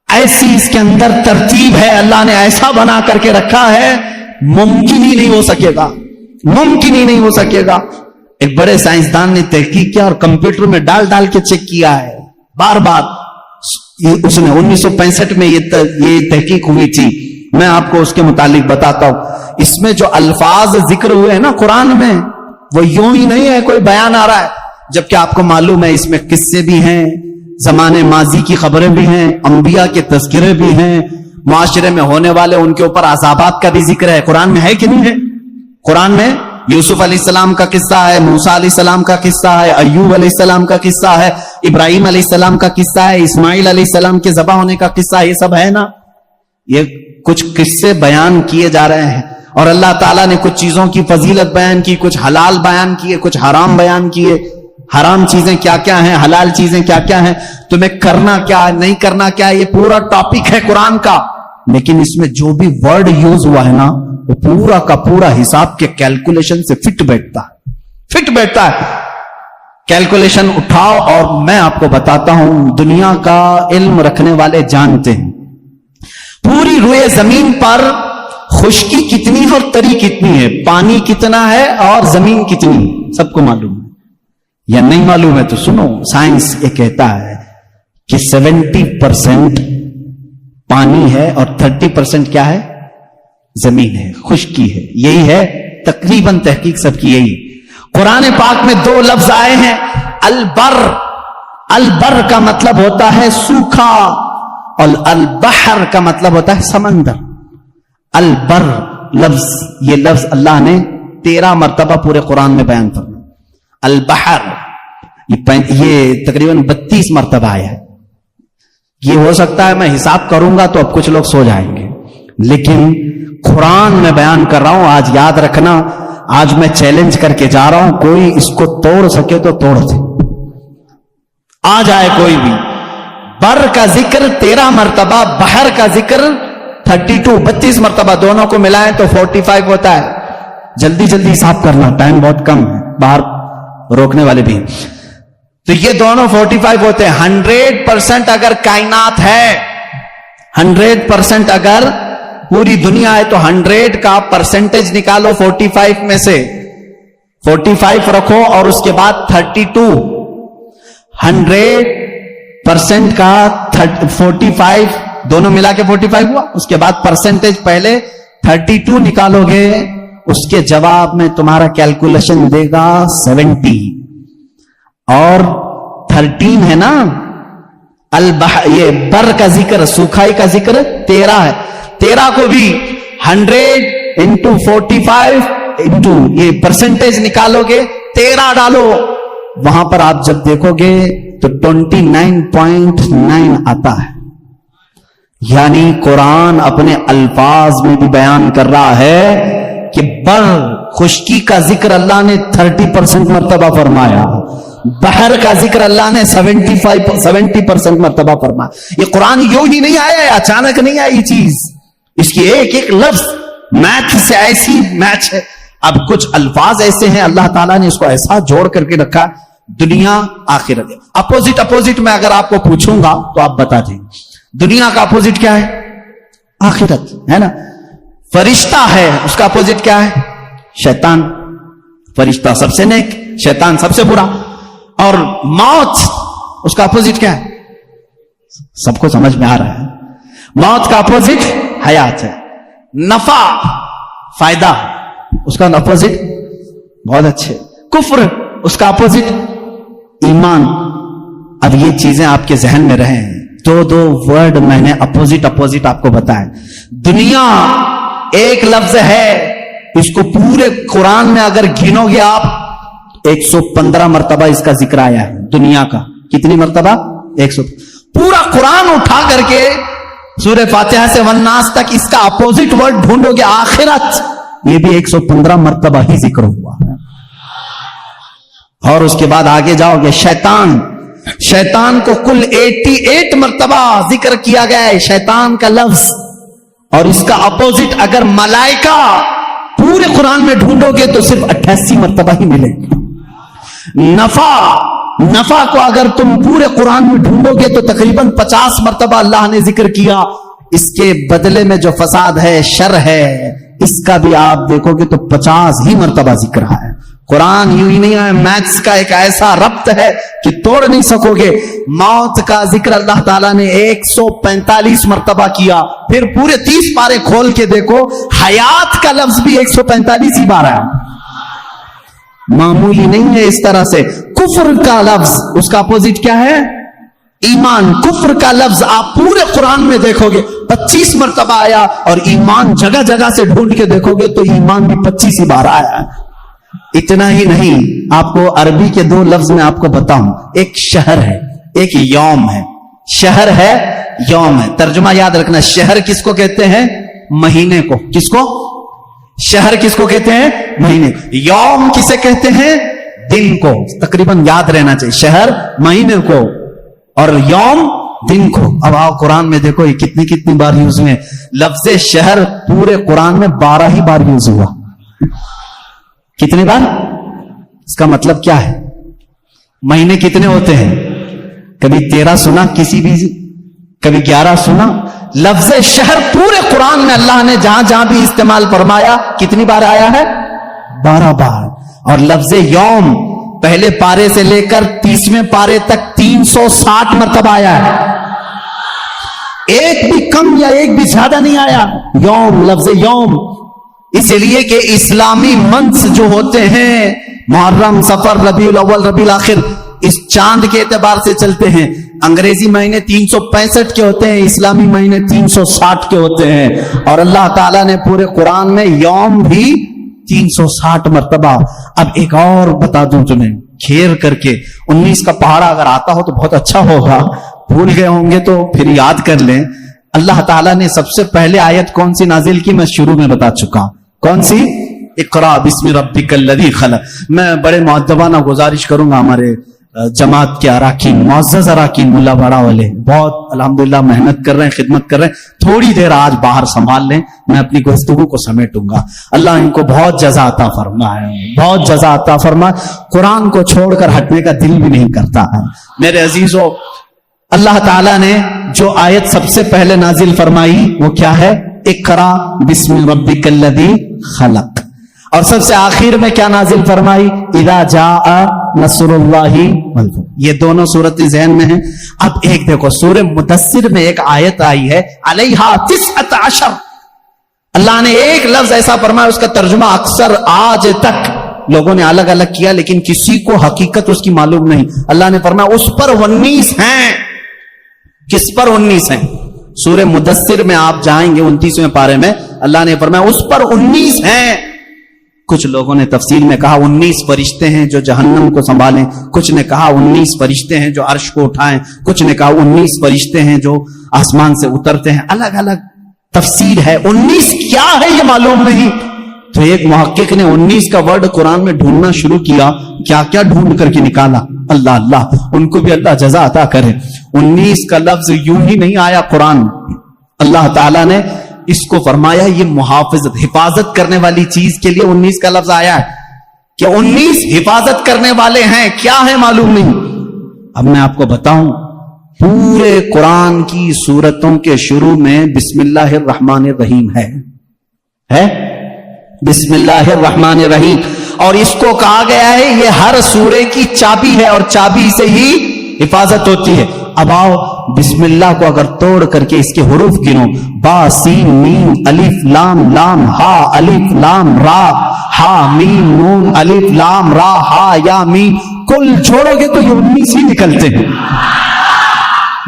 ایسی اس کے اندر ترتیب ہے، اللہ نے ایسا بنا کر کے رکھا ہے، ممکن ہی نہیں ہو سکے گا، ممکن ہی نہیں ہو سکے گا. ایک بڑے سائنسدان نے تحقیق کیا اور کمپیوٹر میں ڈال کے چیک کیا ہے بار بار. اس نے 1965 میں یہ تحقیق ہوئی تھی. میں آپ کو اس کے متعلق بتاتا ہوں. اس میں جو الفاظ ذکر ہوئے ہیں نا قرآن میں، وہ یوں ہی نہیں ہے کوئی بیان آ رہا ہے، جبکہ آپ کو معلوم ہے اس میں قصے بھی ہیں، زمانے ماضی کی خبریں بھی ہیں، انبیاء کے تذکرے بھی ہیں، معاشرے میں ہونے والے ان کے اوپر عذابات کا بھی ذکر ہے. قرآن میں ہے کہ نہیں ہے؟ قرآن میں یوسف علیہ السلام کا قصہ ہے، موسیٰ علیہ السلام کا قصہ ہے، ایوب علیہ السلام کا قصہ ہے، ابراہیم علیہ السلام کا قصہ ہے، اسماعیل علیہ السلام کے ذبح ہونے کا قصہ ہے. یہ سب ہے نا، یہ کچھ قصے بیان کیے جا رہے ہیں. اور اللہ تعالیٰ نے کچھ چیزوں کی فضیلت بیان کی، کچھ حلال بیان کیے، کچھ حرام بیان کیے. حرام چیزیں کیا کیا ہیں، حلال چیزیں کیا کیا ہیں، تمہیں کرنا کیا ہے، نہیں کرنا کیا ہے، یہ پورا ٹاپک ہے قرآن کا. لیکن اس میں جو بھی ورڈ یوز ہوا ہے نا، وہ پورا کا پورا حساب کے کیلکولیشن سے فٹ بیٹھتا ہے. کیلکولیشن اٹھاؤ اور میں آپ کو بتاتا ہوں، دنیا کا علم رکھنے والے جانتے ہیں پوری روئے زمین پر خشکی کتنی اور تری کتنی ہے، پانی کتنا ہے اور زمین کتنی، سب کو معلوم ہے یا نہیں معلوم ہے؟ تو سنو، سائنس یہ کہتا ہے کہ 70% پانی ہے اور 30% کیا ہے؟ زمین ہے، خشکی ہے. یہی ہے تقریباً تحقیق سب کی یہی. قرآن پاک میں 2 لفظ آئے ہیں، البر. البر کا مطلب ہوتا ہے سوکھا اور البحر کا مطلب ہوتا ہے سمندر. البر لفظ، یہ لفظ اللہ نے 13 مرتبہ پورے قرآن میں بیان فرمایا. البحر یہ تقریباً 32 مرتبہ آیا ہے. یہ ہو سکتا ہے میں حساب کروں گا تو اب کچھ لوگ سو جائیں گے، لیکن قرآن میں بیان کر رہا ہوں. آج یاد رکھنا، آج میں چیلنج کر کے جا رہا ہوں، کوئی اس کو توڑ سکے تو توڑ دے، آ جائے کوئی بھی. بر کا ذکر 13 مرتبہ، بحر کا ذکر 32 مرتبہ، دونوں کو ملائیں تو 45 ہوتا ہے. جلدی جلدی حساب کرنا، ٹائم بہت کم ہے، باہر روکنے والے بھی. تو یہ دونوں 45 ہوتے ہیں. 100% اگر کائنات ہے، 100% اگر پوری دنیا ہے تو 100 کا پرسنٹیج نکالو 45 میں سے. 45 رکھو اور اس کے بعد 32. 100% کا 45 دونوں ملا کے 45 ہوا. اس کے بعد پرسنٹیج پہلے 32 نکالو گے، اس کے جواب میں تمہارا کیلکولیشن دے گا 70. اور 13 ہے نا، یہ بر کا ذکر، سوکھائی کا ذکر 13 ہے. 13 کو بھی 100 into 45 into یہ پرسنٹیج نکالو گے، 13 ڈالو وہاں پر آپ جب دیکھو گے تو 29.9 آتا ہے. یعنی قرآن اپنے الفاظ میں بھی بیان کر رہا ہے کہ بر خشکی کا ذکر اللہ نے 30% مرتبہ فرمایا, بحر کا ذکر اللہ نے 70% مرتبہ فرمایا. یہ قرآن یوں ہی نہیں آیا ہے, اچانک نہیں آئی چیز, اس کی ایک ایک لفظ میتھ سے ایسی میچ ہے. اب کچھ الفاظ ایسے ہیں اللہ تعالیٰ نے اس کو ایسا جوڑ کر کے رکھا, دنیا آخرت. اپوزٹ میں اگر آپ کو پوچھوں گا تو آپ بتا دیں دنیا کا اپوزٹ کیا ہے؟ آخرت ہے نا. فرشتہ ہے, اس کا اپوزٹ کیا ہے؟ شیطان. فرشتہ سب سے نیک, شیطان سب سے برا. اور موت, اس کا اپوزٹ کیا ہے؟ سب کو سمجھ میں آ رہا ہے, موت کا اپوزٹ حیات ہے. نفع فائدہ, اس کا اپوزٹ بہت اچھے. کفر, اس کا اپوزٹ ایمان. اب یہ چیزیں آپ کے ذہن میں رہے ہیں, دو ورڈ میں نے اپوزٹ آپ کو بتایا. دنیا ایک لفظ ہے, اس کو پورے قرآن میں اگر گنو گے آپ 115 مرتبہ اس کا ذکر آیا ہے. دنیا کا کتنی مرتبہ؟ 100. پورا قرآن اٹھا کر کے سورہ فاتحہ سے والناس تک اس کا اپوزٹ ورڈ ڈھونڈو گے آخرت, یہ بھی 115 مرتبہ ہی ذکر ہوا ہے. اور اس کے بعد آگے جاؤ گے شیطان کو کل 88 مرتبہ ذکر کیا گیا ہے شیطان کا لفظ. اور اس کا اپوزٹ اگر ملائکہ پورے قرآن میں ڈھونڈو گے تو صرف 88 مرتبہ ہی ملے گا. نفع کو اگر تم پورے قرآن میں ڈھونڈو گے تو تقریباً 50 مرتبہ اللہ نے ذکر کیا. اس کے بدلے میں جو فساد ہے, شر ہے, اس کا بھی آپ دیکھو گے تو 50 ہی مرتبہ ذکر ہے. قرآن یوں ہی نہیں ہے, میتھس کا ایک ایسا ربط ہے کہ توڑ نہیں سکو گے. موت کا ذکر اللہ تعالیٰ نے 145 مرتبہ کیا. پھر پورے 30 پارے کھول کے دیکھو, حیات کا لفظ بھی 145 ہی بار ہے, معمولی نہیں ہے. اس طرح سے کفر کا لفظ, اس کا اپوزٹ کیا ہے؟ ایمان. کفر کا لفظ آپ پورے قرآن میں دیکھو گے 25 مرتبہ آیا, اور ایمان جگہ جگہ سے ڈھونڈ کے دیکھو گے تو ایمان بھی 25 ہی بار آیا. اتنا ہی نہیں, آپ کو عربی کے 2 لفظ میں آپ کو بتاؤں. ایک شہر ہے, ایک یوم ہے. شہر ہے, یوم ہے. ترجمہ یاد رکھنا, شہر کس کو کہتے ہیں؟ مہینے کو. کس کو؟ شہر کس کو کہتے ہیں؟ مہینے. یوم کسے کہتے ہیں؟ دن کو. تقریباً یاد رہنا چاہیے, شہر مہینے کو اور یوم دن کو. اب آؤ قرآن میں دیکھو یہ کتنی بار یوز ہوئے. لفظ شہر پورے قرآن میں 12 ہی بار یوز ہوا. کتنے بار؟ اس کا مطلب کیا ہے؟ مہینے کتنے ہوتے ہیں؟ کبھی 13 سنا کسی بھی, کبھی 11 سنا. لفظ شہر پورے قرآن میں اللہ نے جہاں جہاں بھی استعمال فرمایا کتنی بار آیا ہے؟ 12 بار. اور لفظ یوم پہلے پارے سے لے کر 30ویں پارے تک 360 مرتبہ آیا ہے. ایک بھی کم یا ایک بھی زیادہ نہیں آیا. یوم, لفظ یوم. اس لیے کہ اسلامی منتھ جو ہوتے ہیں محرم, سفر, ربیع الاول, ربیع الاخر, اس چاند کے اعتبار سے چلتے ہیں. انگریزی مہینے 365 کے ہوتے ہیں, اسلامی مہینے 360 کے ہوتے ہیں. اور اللہ تعالیٰ نے پورے قرآن میں یوم بھی 360 مرتبہ. اب ایک اور بتا دوں تمہیں کھیر کر کے, 19 کا پہاڑا اگر آتا ہو تو بہت اچھا ہوگا, بھول گئے ہوں گے تو پھر یاد کر لیں. اللہ تعالیٰ نے سب سے پہلے آیت کون سی نازل کی میں شروع میں بتا چکا. کون سی؟ اقرا بسم ربک الذی خلق. میں بڑے مؤدبانہ گزارش کروں گا ہمارے جماعت کے اراکین, معزز اراکین, ملا بڑا والے بہت الحمدللہ محنت کر رہے ہیں, خدمت کر رہے ہیں. تھوڑی دیر آج باہر سنبھال لیں, میں اپنی گفتگو کو سمیٹوں گا. اللہ ان کو بہت جزا عطا فرمائے, بہت جزا عطا فرمائے. قرآن کو چھوڑ کر ہٹنے کا دل بھی نہیں کرتا ہے. میرے عزیزو, اللہ تعالیٰ نے جو آیت سب سے پہلے نازل فرمائی وہ کیا ہے؟ اقرا بسم ربک الذی خلق. اور سب سے آخر میں کیا نازل فرمائی؟ اذا جاء نصر اللہ والفتح. یہ دونوں صورتیں ذہن میں ہیں. اب ایک دیکھو, سورہ مدثر میں ایک آیت آئی ہے علیہا 19. اللہ نے ایک لفظ ایسا فرمایا, اس کا ترجمہ اکثر آج تک لوگوں نے الگ الگ کیا, لیکن کسی کو حقیقت اس کی معلوم نہیں. اللہ نے فرمایا اس پر 19 ہیں. کس پر 19 ہیں؟ سورہ مدثر میں آپ جائیں گے 29ویں پارے میں, اللہ نے فرمایا اس پر 19 ہیں. کچھ لوگوں نے تفسیر میں کہا 19 فرشتے ہیں جو جہنم کو سنبھالیں، کچھ نے کہا 19 فرشتے ہیں جو عرش کو اٹھائیں، کچھ نے کہا 19 فرشتے ہیں جو آسمان سے اترتے ہیں. الگ الگ تفسیر ہے. 19 کیا ہے یہ معلوم نہیں. تو ایک محقق نے 19 کا ورڈ قرآن میں ڈھونڈنا شروع کیا. کیا کیا ڈھونڈ کر کے نکالا. اللہ اللہ ان کو بھی اللہ جزا عطا کرے. 19 کا لفظ یوں ہی نہیں آیا قرآن. اللہ تعالیٰ نے اس کو فرمایا یہ محافظت، حفاظت کرنے والی چیز کے لیے 19 کا لفظ آیا ہے. کہ 19 حفاظت کرنے والے ہیں، کیا ہے معلوم نہیں. اب میں آپ کو بتاؤں، پورے قرآن کی سورتوں کے شروع میں بسم اللہ الرحمن الرحیم ہے بسم اللہ الرحمن الرحیم. اور اس کو کہا گیا ہے یہ ہر سورے کی چابی ہے اور چابی سے ہی حفاظت ہوتی ہے. اب آؤ بسم اللہ کو اگر توڑ کر کے اس کے حروف گنو، با سین میم الف لام لام ہا الف لام را ہا میم نون الف لام را ہا یا میم، کل چھوڑو گے تو یہ 19 ہی نکلتے ہیں.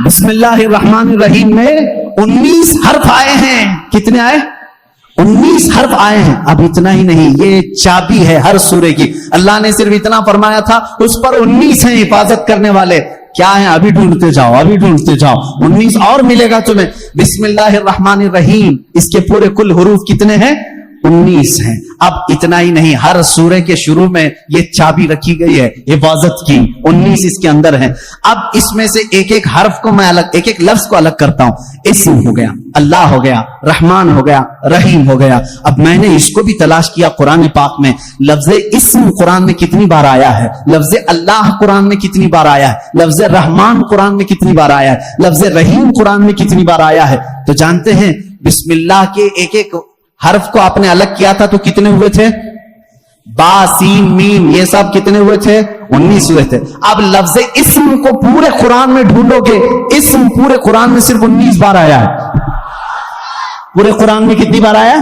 بسم اللہ الرحمن الرحیم میں 19 حرف آئے ہیں. کتنے آئے؟ 19 حرف آئے ہیں. اب اتنا ہی نہیں، یہ چابی ہے ہر سورے کی. اللہ نے صرف اتنا فرمایا تھا، اس پر 19 ہیں حفاظت کرنے والے. کیا ہیں؟ ابھی ڈھونڈتے جاؤ، ابھی ڈھونڈتے جاؤ. 19 اور ملے گا تمہیں. بسم اللہ الرحمن الرحیم اس کے پورے کل حروف کتنے ہیں؟ 19 ہیں. اب اتنا ہی نہیں، ہر سورے کے شروع میں یہ چابی رکھی گئی ہے حفاظت کی. 19 اس کے اندر ہیں. اب اس میں سے ایک ایک حرف کو میں الگ، ایک ایک لفظ کو الگ کرتا ہوں. اسم ہو گیا، اللہ ہو گیا، رحمان ہو گیا، رحیم ہو گیا. اب میں نے اس کو بھی تلاش کیا قرآن پاک میں. لفظ اسم قرآن میں کتنی بار آیا ہے؟ لفظ اللہ قرآن میں کتنی بار آیا ہے؟ لفظ رحمان قرآن میں کتنی بار آیا ہے؟ لفظ رحیم قرآن میں کتنی بار آیا ہے؟ تو جانتے ہیں بسم اللہ کے ایک ایک حرف کو آپ نے الگ کیا تھا تو کتنے ہوئے تھے؟ با سین میم، یہ سب کتنے ہوئے تھے؟ 19 ہوئے تھے. اب لفظ اسم کو پورے قرآن میں ڈھونڈو گے، اسم پورے قرآن میں صرف 19 بار آیا ہے. پورے قرآن میں کتنی بار آیا؟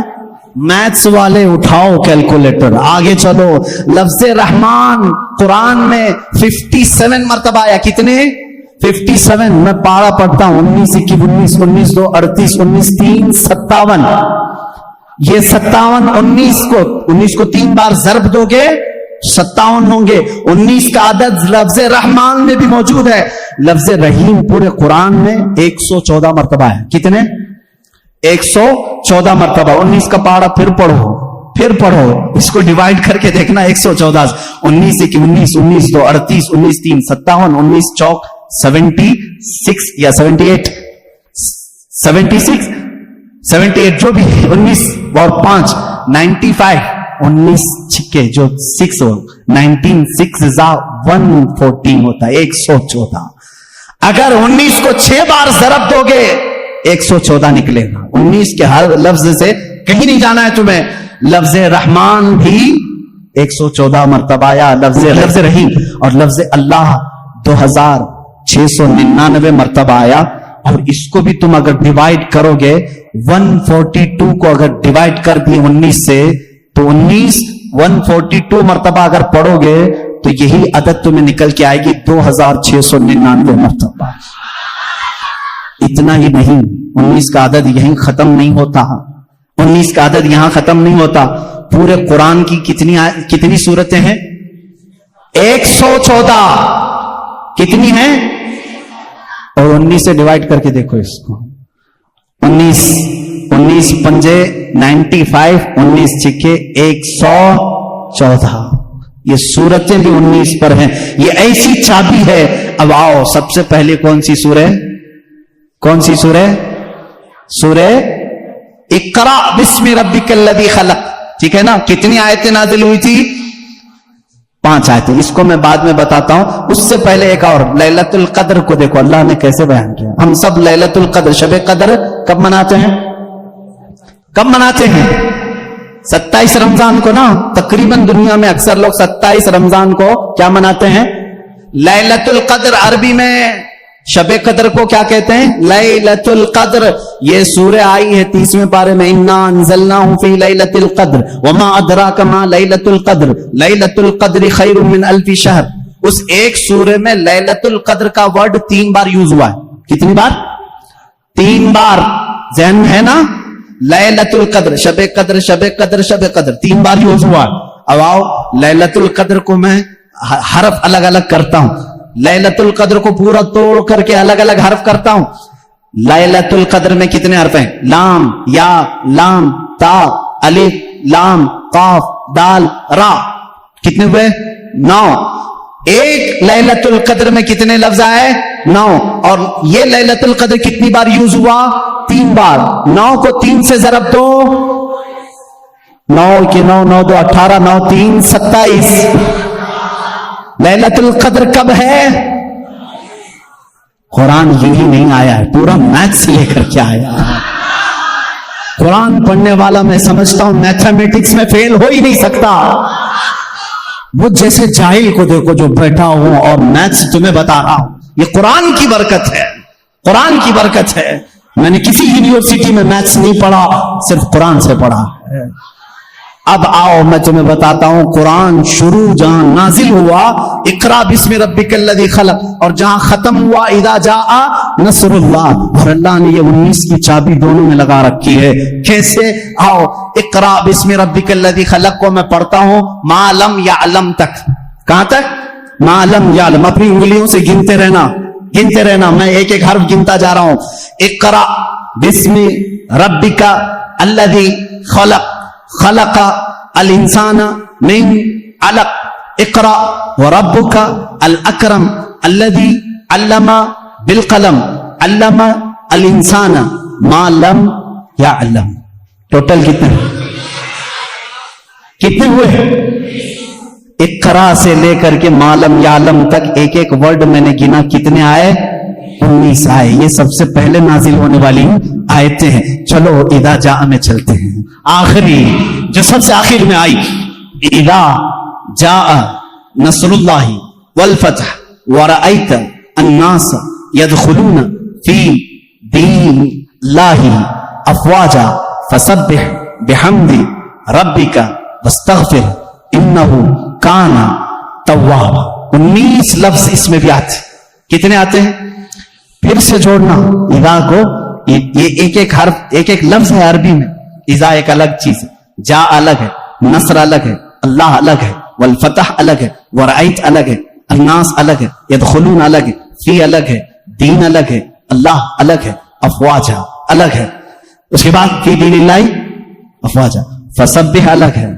میتھس والے اٹھاؤ کیلکولیٹر، آگے چلو. لفظ رحمان قرآن میں 57 مرتبہ آیا. کتنے؟ 57. میں پارا پڑھتا ہوں، 19 21 19 19 2 38 19 3 57. یہ 57 19 کو 3 بار ضرب دو گے 57 ہوں گے. 19 کا عدد لفظ رحمان میں بھی موجود ہے. لفظ رحیم پورے قرآن میں 114 مرتبہ ہے. کتنے؟ 114 مرتبہ. 19 کا پارا پھر پڑھو، اس کو ڈیوائڈ کر کے دیکھنا. 114 19 1 19 19 2 38 19 3 57 19 چوک 76 یا 78 78 جو بھی 19 اور 5 95. 19 چھکے جو 6 ہو 19 6 114 ہوتا ہے 114. اگر 19 کو 6 بار ضرب دو گے 114 نکلے گا. 19 کے ہر لفظ سے کہیں نہیں جانا ہے تمہیں. لفظ رحمان بھی 114 مرتبہ آیا. لفظ رحیم اور لفظ اللہ 2699 مرتبہ آیا. اور اس کو بھی تم اگر ڈیوائڈ کرو گے 142 کو اگر ڈیوائڈ کر دی 19 سے تو 142 مرتبہ اگر پڑھو گے تو یہی عدد تمہیں نکل کے آئے گی 2699 مرتبہ. اتنا ہی نہیں، 19 کا عدد یہیں ختم نہیں ہوتا. 19 کا عدد یہاں ختم نہیں ہوتا. پورے قرآن کی کتنی سورتیں ہیں؟ 114. کتنی ہیں؟ اور 19 سے ڈیوائڈ کر کے دیکھو اس کو. 19 پنجے 95 19 چھکے 114. یہ سورتیں بھی 19 پر ہیں. یہ ایسی چابی ہے. اب آؤ سب سے پہلے کون سی سورہ؟ سورہ اقرا بسم ربک الذی خلق. ٹھیک ہے نا؟ کتنی آیتیں نازل ہوئی تھی؟ 5 آیتیں. اس کو میں بعد میں بتاتا ہوں. اس سے پہلے ایک اور لیلۃ القدر کو دیکھو اللہ نے کیسے بیان کیا. ہم سب لیلۃ القدر شب قدر کب مناتے ہیں؟ 27 رمضان کو نا. تقریباً دنیا میں اکثر لوگ 27 رمضان کو کیا مناتے ہیں؟ لیلۃ القدر. عربی میں شب قدر کو کیا کہتے ہیں؟ لیلۃ القدر. یہ سورہ آئی ہے 30ویں پارے میں، انا انزلناہ فی لیلۃ القدر وما ادراک ما لیلۃ القدر لیلۃ القدر خیر من الف شہر. اس ایک سورے میں لیلۃ القدر کا ورڈ 3 بار یوز ہوا ہے. کتنی بار؟ 3 بار. ذہن ہے نا؟ لیلۃ القدر، شب قدر 3 بار یوز ہوا. اب آؤ لیلۃ القدر کو میں حرف الگ الگ کرتا ہوں. لیلۃ القدر کو پورا توڑ کر کے الگ الگ حرف کرتا ہوں. لیلۃ القدر میں کتنے حرف ہیں؟ لام، یا، لام، تا، الف، لام، قاف، دال، را. کتنے ہوئے؟ 9. ایک لیلۃ القدر میں کتنے لفظ آئے؟ 9. اور یہ لیلۃ القدر کتنی بار یوز ہوا؟ 3 بار. 9 کو 3 سے ضرب دو، 9 کے 9، 9 2 18، 9 3 27. لیلۃ القدر کب ہے؟ قرآن یہی نہیں آیا ہے، پورا میتھس لے کر کے آیا. قرآن پڑھنے والا میں سمجھتا ہوں میتھمیٹکس میں فیل ہو ہی نہیں سکتا. وہ جیسے جاہل کو دیکھو جو بیٹھا ہوں اور میتھس تمہیں بتا رہا ہوں. یہ قرآن کی برکت ہے، قرآن کی برکت ہے. میں نے کسی یونیورسٹی میں میتھس نہیں پڑھا، صرف قرآن سے پڑھا ہے. اب آؤ میں تمہیں بتاتا ہوں قرآن شروع جہاں نازل ہوا اقرا بسم ربک الذی خلق، اور جہاں ختم ہوا اذا جاء نصر اللہ. اور اللہ نے یہ 19 کی چابی دونوں میں لگا رکھی ہے. کیسے؟ آؤ اقرا بسم ربک الذی خلق کو میں پڑھتا ہوں ما لم یعلم تک. کہاں تک؟ ما لم یعلم. اپنی انگلیوں سے گنتے رہنا، گنتے رہنا. میں ایک ایک حرف گنتا جا رہا ہوں. اقرا بسم ربک الذی خلق، خلق الانسان من علق، اقرا وربک الاکرم الذی علم بالقلم، علم الانسان ما لم یعلم. ٹوٹل کتنے ہوئے؟ اقرا سے لے کر کے ما لم یعلم تک ایک ایک ورڈ میں نے گنا. کتنے آئے؟ 19 آئے. یہ سب سے پہلے نازل ہونے والی آیتیں ہیں. چلو اذا جاء میں چلتے ہیں. آخری جو سب سے آخر میں آئی اذا جاء نصر اللہ والفتح ورأیت الناس يدخلون فی دین اللہ افواجا فسبح بحمد ربک واستغفر انہ کان توابا. 19 لفظ اس میں بھی آتے. کتنے آتے ہیں؟ پھر سے جوڑنا اذا کو. یہ ایک ایک حرف ایک ایک لفظ ہے عربی میں. اذا ایک الگ چیز ہے، جا الگ ہے، نصر الگ ہے، اللہ الگ ہے، والفتح الگ ہے، ورأیت الگ ہے، الناس الگ ہے، يدخلون الگ ہے، فی الگ ہے، دین الگ ہے، اللہ الگ ہے، افواجا الگ ہے. اس کے بعد فی دین اللہ افواجا، فسبح الگ ہے،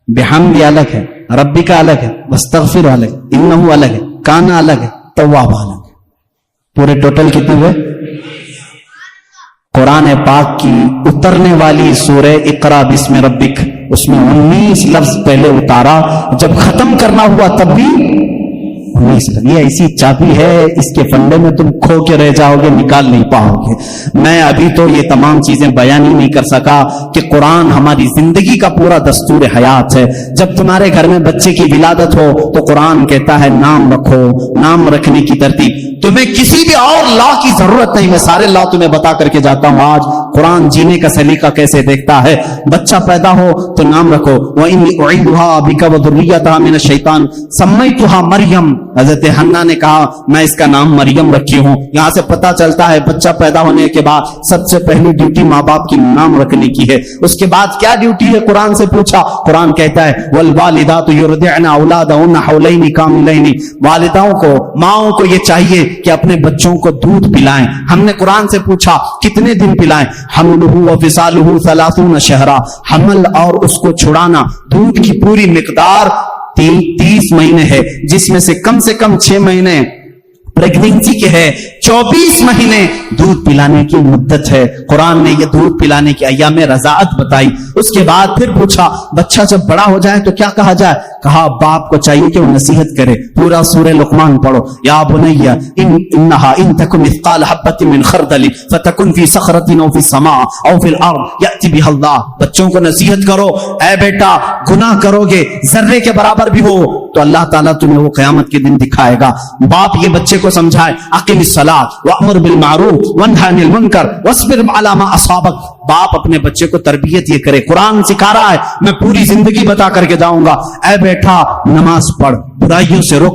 بحمد الگ ہے، ربک الگ ہے، واستغفر الگ ہے، انہ الگ ہے، کانا الگ ہے، توابا الگ ہے. پورے ٹوٹل کتنے ہوئے؟ قرآن پاک کی اترنے والی سورہ اقرا بسم ربک، اس میں 19 لفظ پہلے اتارا. جب ختم کرنا ہوا تب بھی 19 لفظ. یہ ایسی چابی ہے، اس کے فنڈے میں تم کھو کے رہ جاؤ گے، نکال نہیں پاؤ گے. میں ابھی تو یہ تمام چیزیں بیان ہی نہیں کر سکا کہ قرآن ہماری زندگی کا پورا دستور حیات ہے. جب تمہارے گھر میں بچے کی ولادت ہو تو قرآن کہتا ہے نام رکھو. نام رکھنے کی ترتیب تمہیں کسی بھی اور لا کی ضرورت نہیں. میں سارے لا تمہیں بتا کر کے جاتا ہوں. آج قرآن جینے کا سلیقہ کیسے دیکھتا ہے. بچہ پیدا ہو تو نام رکھو. وَإِنِّي أُعِيذُهَا بِكَ وَذُرِّيَّتَهَا مِنَ الشَّيْطَانِ سَمَّيْتُهَا مریم. حضرت حنا نے کہا میں اس کا نام مریم رکھی ہوں. یہاں سے پتا چلتا ہے بچہ پیدا ہونے کے بعد سب سے پہلی ڈیوٹی ماں باپ کی نام رکھنے کی ہے. اس کے بعد کیا ڈیوٹی ہے؟ قرآن سے پوچھا. قرآن کہتا ہے وَالْوَالِدَاتُ يُرْضِعْنَ أَوْلَادَهُنَّ حَوْلَيْنِ كَامِلَيْنِ. والداؤں کو، ماؤں کو یہ چاہیے کہ اپنے بچوں کو دودھ پلائیں. ہم نے قرآن سے پوچھا کتنے دن پلائیں؟ حملہ وفصالہ 30 شہرا. حمل اور اس کو چھڑانا، دودھ کی پوری مقدار 30 مہینے ہے، جس میں سے کم 6 مہینے پریگنینسی کے ہے. 24 مہینے دودھ پلانے کی مدت ہے. قرآن نے یہ دودھ پلانے کی ایام رضاعت بتائی. اس کے بعد پھر پوچھا بچہ جب بڑا ہو جائے تو کیا کہا جائے؟ کہا باپ کو چاہیے کہ وہ نصیحت کرے. پورا سورہ لقمان پڑھو. یا بنی انہا ان تکن مثقال حبۃ من خردل فتکن فی صخرۃ او فی السماء او فی الارض یأتی بها اللہ. بچوں کو نصیحت کرو، اے بیٹا گناہ کرو گے ذرے کے برابر بھی ہو تو اللہ تعالیٰ تمہیں وہ قیامت کے دن دکھائے گا. باپ یہ بچے کو سمجھائے اقم الصلاۃ وامر بالمعروف وانہی عن المنکر واصبر علی ما اصابک. باپ اپنے بچے کو تربیت یہ کرے. قرآن سکھا رہا ہے، میں پوری زندگی بتا کر کے جاؤں گا. اے بیٹا نماز پڑھ، برائیوں سے رک،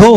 2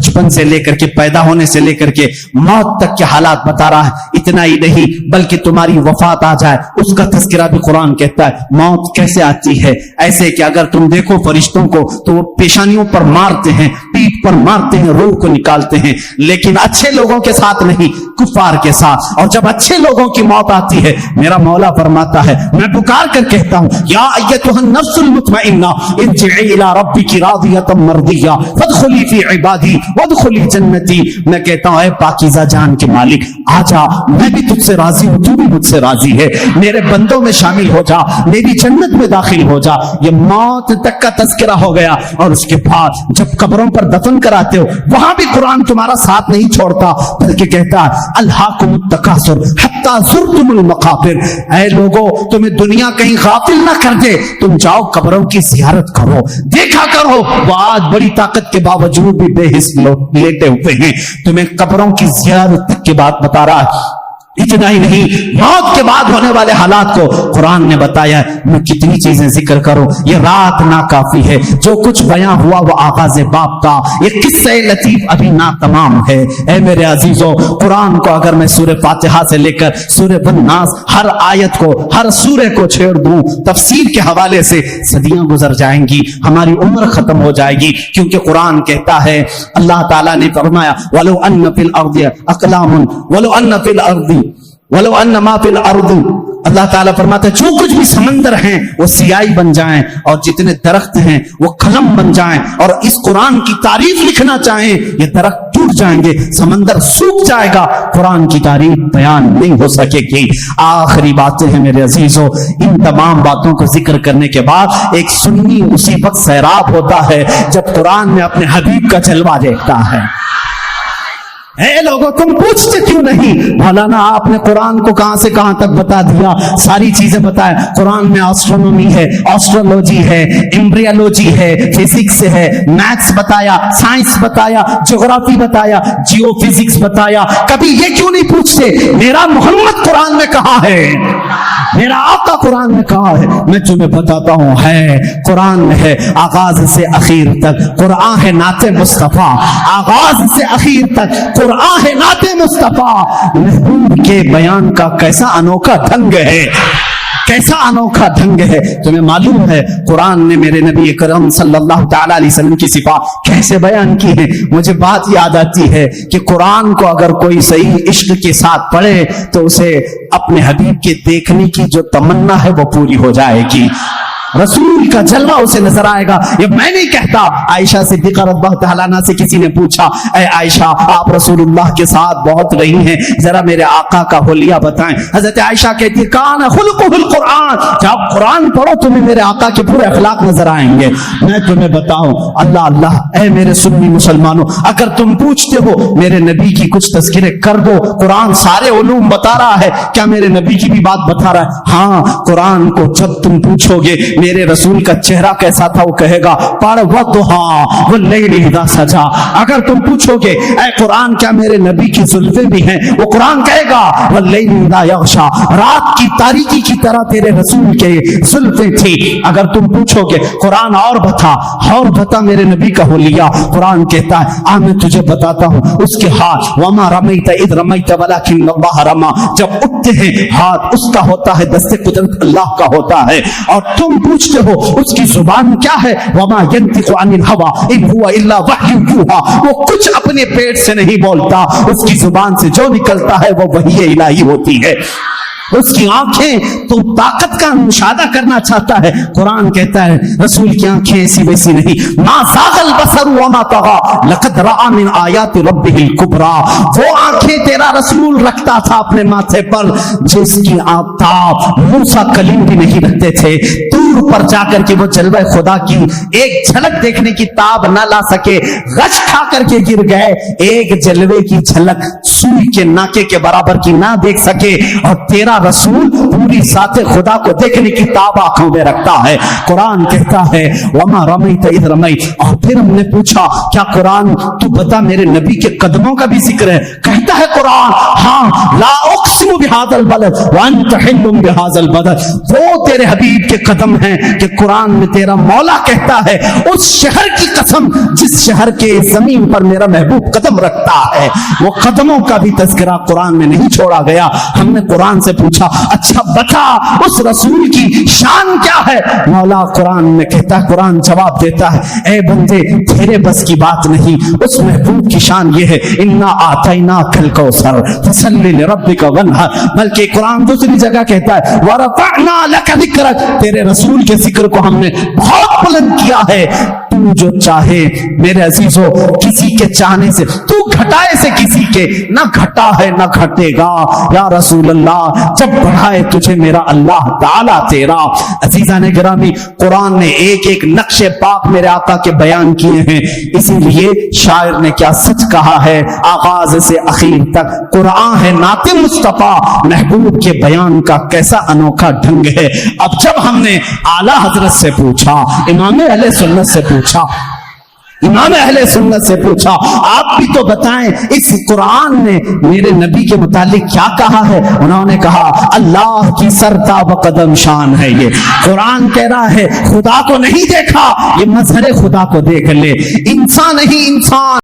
بچپن سے لے کر کے پیدا ہونے سے لے کر کے موت تک کے حالات بتا رہا ہے. اتنا ہی نہیں بلکہ تمہاری وفات آ جائے اس کا تذکرہ بھی قرآن کہتا ہے. موت کیسے آتی ہے؟ ایسے کہ اگر تم دیکھو فرشتوں کو تو وہ پیشانیوں پر مارتے ہیں, پیٹھ پر مارتے ہیں, روح کو نکالتے ہیں, لیکن اچھے لوگوں کے ساتھ نہیں, کفار کے ساتھ. اور جب اچھے لوگوں کی موت آتی ہے میرا مولا فرماتا ہے, میں پکار کر کہتا ہوں یا ایتھا النفس المطمئنہ ارجعی الی ربک راضیۃ مرضیہ فادخلی فی عبادی وادخلی جنتی. میں کہتا ہوں اے پاکیزہ جان کے مالک آجا, میں بھی تجھ سے راضی ہوں, تو بھی مجھ سے راضی ہے, میرے بندوں میں شامل ہو جا, میری جنت میں داخل ہو جا. یہ موت تک کا تذکرہ ہو گیا. اور اس کے بعد جب قبروں پر دفن کراتے ہو وہاں بھی قرآن تمہارا ساتھ نہیں چھوڑتا بلکہ کہتا ہے الہاکم التکاثر حتی زرتم المقابر. اے لوگوں تمہیں دنیا کہیں غافل نہ کر دے, تم جاؤ قبروں کی زیارت کرو, دیکھا کرو. وہ آج بڑی طاقت کے باوجود بھی بے حس لیٹے ہوئے ہیں, تمہیں قبروں کی زیارت تک کی بات بتا رہا ہے. اتنا ہی نہیں, موت کے بعد ہونے والے حالات کو قرآن نے بتایا. میں کتنی چیزیں ذکر کروں, یہ رات ناکافی ہے. جو کچھ بیان ہوا وہ آغاز باب کا, یہ قصہ لطیف ابھی نا تمام ہے. اے میرے عزیزوں, قرآن کو اگر میں سورہ فاتحہ سے لے کر سورہ الناس ہر آیت کو, ہر سورہ کو چھیڑ دوں تفسیر کے حوالے سے, صدیاں گزر جائیں گی, ہماری عمر ختم ہو جائے گی. کیونکہ قرآن کہتا ہے, اللہ تعالیٰ نے فرمایا وَلَوْ أَنَّ فِي الْأَرْضِ أَقْلَامٌ وَلَوْ أَنَّ فِي الْأَرْضِ وَلَوْ أَنَّ مَا فِي الْأَرْضِ. اللہ تعالیٰ فرماتا ہے جو کچھ بھی سمندر ہیں وہ سیاہی بن جائیں, اور جتنے درخت ہیں وہ قلم بن جائیں, اور اس قرآن کی تعریف لکھنا چاہیں یہ درخت ٹوٹ جائیں گے, سمندر سوکھ جائے گا, قرآن کی تعریف بیان نہیں ہو سکے گی. آخری باتیں ہیں میرے عزیزوں, ان تمام باتوں کو ذکر کرنے کے بعد ایک سنی اسی وقت سیراب ہوتا ہے جب قرآن میں اپنے حبیب کا جلوہ دیکھتا ہے. اے لوگوں تم پوچھتے کیوں نہیں, مولانا آپ نے قرآن کو کہاں سے کہاں تک بتا دیا, ساری چیزیں بتائیں. قرآن میں آسٹرونومی ہے, آسٹرولوجی ہے, ایمبریالوجی ہے, فزکس ہے, میتھس بتایا, سائنس بتایا, جغرافی بتایا, جیو فزکس بتایا. کبھی یہ کیوں نہیں پوچھتے میرا محمد قرآن میں کہاں ہے, میرا آقا قرآن میں کہاں ہے؟ میں تمہیں بتاتا ہوں, ہے قرآن میں ہے, آغاز سے اخیر تک. قرآن ہے نعت مصطفیٰ, آغاز سے اخیر تک قرآن ہے نعت مصطفیٰ. محبوب کے بیان کا کیسا انوکھا ڈھنگ ہے, کیسا انوکھا ڈھنگ ہے. تمہیں معلوم ہے قرآن نے میرے نبی کرم صلی اللہ تعالی علیہ وسلم کی صفات کیسے بیان کی ہے. مجھے بات یاد آتی ہے کہ قرآن کو اگر کوئی صحیح عشق کے ساتھ پڑھے تو اسے اپنے حبیب کے دیکھنے کی جو تمنا ہے وہ پوری ہو جائے گی, رسول کا جلوہ اسے نظر آئے گا. یہ میں نہیں کہتا. عائشہ صدیقہ رضی اللہ تعالیٰ عنہا سے کسی نے پوچھا, اے عائشہ آپ رسول اللہ کے ساتھ بہت رہی ہیں, ذرا میرے آقا کا حلیہ بتائیں. حضرت عائشہ کہتی کان خلقہ القرآن, جب قرآن پڑھو تمہیں میرے آقا کے پورے اخلاق نظر آئیں گے. میں تمہیں بتاؤں, اللہ اللہ, اے میرے سنی مسلمانوں, اگر تم پوچھتے ہو میرے نبی کی کچھ تذکرے کر دو. قرآن سارے علوم بتا رہا ہے, کیا میرے نبی کی بھی بات بتا رہا ہے؟ ہاں, قرآن کو جب تم پوچھو گے میرے رسول کا چہرہ کیسا تھا وہ کہے گا پڑھ وضحیٰ واللیل اذا سجا. اگر تم پوچھو گے اے قرآن کیا میرے نبی کی زلفیں بھی ہیں, وہ قرآن کہے گا واللیل اذا یغشا, رات کی تاریکی کی طرح تیرے رسول کے زلفیں تھی. اگر تم پوچھو گے قرآن اور بتا میرے نبی کا حلیہ, قرآن کہتا ہے میں تجھے بتاتا ہوں اس کے ہاتھ, وما رمیت اذ رمیت ولکن اللہ رما, جب اٹھتے ہیں ہاتھ اس کا ہوتا ہے, دست قدرت اللہ کا ہوتا ہے. اور تم پوچھتے ہو اس کی زبان کیا ہے, وما ينطق عن الهوى ان هو الا وحی یوحى, وہ کچھ اپنے پیٹ سے نہیں بولتا, اس کی زبان سے جو نکلتا ہے وہ وحی الہی ہوتی ہے. اس کی آنکھیں تو طاقت کا مشاہدہ کرنا چاہتا ہے. قرآن کہتا ہے رسول کی آنکھیں ایسی ویسی نہیں. ما زاغ البصر وما طغى لقد رأى من آیات ربه الکبریٰ, وہ آنکھیں تیرا رسول رکھتا تھا اپنے ماتھے پر جس کی آفتاب موسیٰ کلیم بھی نہیں رکھتے تھے. دور پر جا کر کے وہ جلوہ خدا کی ایک جھلک دیکھنے کی تاب نہ لا سکے, غش کھا کر کے گر گئے. ایک جلوے کی جھلک سوئی کے ناکے کے برابر کی نہ دیکھ سکے, اور تیرا رسول پوری ذات خدا کو دیکھنے کی تاب آنکھوں میں رکھتا ہے. قرآن کہتا ہے وما رمیت اذ رمیت. اور پھر ہم نے پوچھا کیا قرآن تو بتا میرے نبی کے قدموں کا بھی ذکر ہے؟ کہتا ہے قرآن ہاں, لا اقسم بہذا البلد وانت حل بہذا البلد, وہ تیرے حبیب کے قدم ہیں کہ قرآن میں تیرا مولا کہتا ہے اس شہر کی قسم جس شہر کے زمین پر میرا محبوب قدم رکھتا ہے، وہ قدموں کا بھی تذکرہ قرآن میں نہیں چھوڑا گیا۔ ہم نے قرآن سے پوچھا اچھا بتا اس رسول کی شان کیا ہے؟ مولا قرآن میں کہتا ہے، قرآن جواب دیتا ہے اے بندے تیرے بس کی بات نہیں، اس محبوب کی شان یہ ہے انا آتیناک الکوثر فصلی لربک وانحر، بلکہ قرآن دوسری جگہ کہتا ہے ورفعنا لک ذکرک، تیرے رسول کے ذکر کو ہم نے بہت بلند کیا ہے۔ تو جو چاہے میرے عزیزو، کسی کے چاہنے سے تو گھٹائے سے کسی کے نہ گھٹا ہے نہ گھٹے گا یا رسول اللہ، جب بڑھائے تجھے میرا اللہ تعالیٰ تیرا۔ عزیزان گرامی، قرآن نے ایک ایک نقش پاک میرے آقا کے بیان کیے ہیں، اسی لیے شاعر نے کیا سچ کہا ہے، آغاز سے اخیر تک قرآن ہے نعت مصطفیٰ، محبوب کے بیان کا کیسا انوکھا ڈھنگ ہے۔ اب جب ہم نے اعلیٰ حضرت سے پوچھا، امام اہل سنت سے پوچھا، امام اہل سنت سے پوچھا آپ بھی تو بتائیں اس قرآن نے میرے نبی کے متعلق کیا کہا ہے؟ انہوں نے کہا اللہ کی سرتاب قدم شان ہے، یہ قرآن کہہ رہا ہے خدا کو نہیں دیکھا، یہ مظہر خدا کو دیکھ لے، انسان نہیں انسان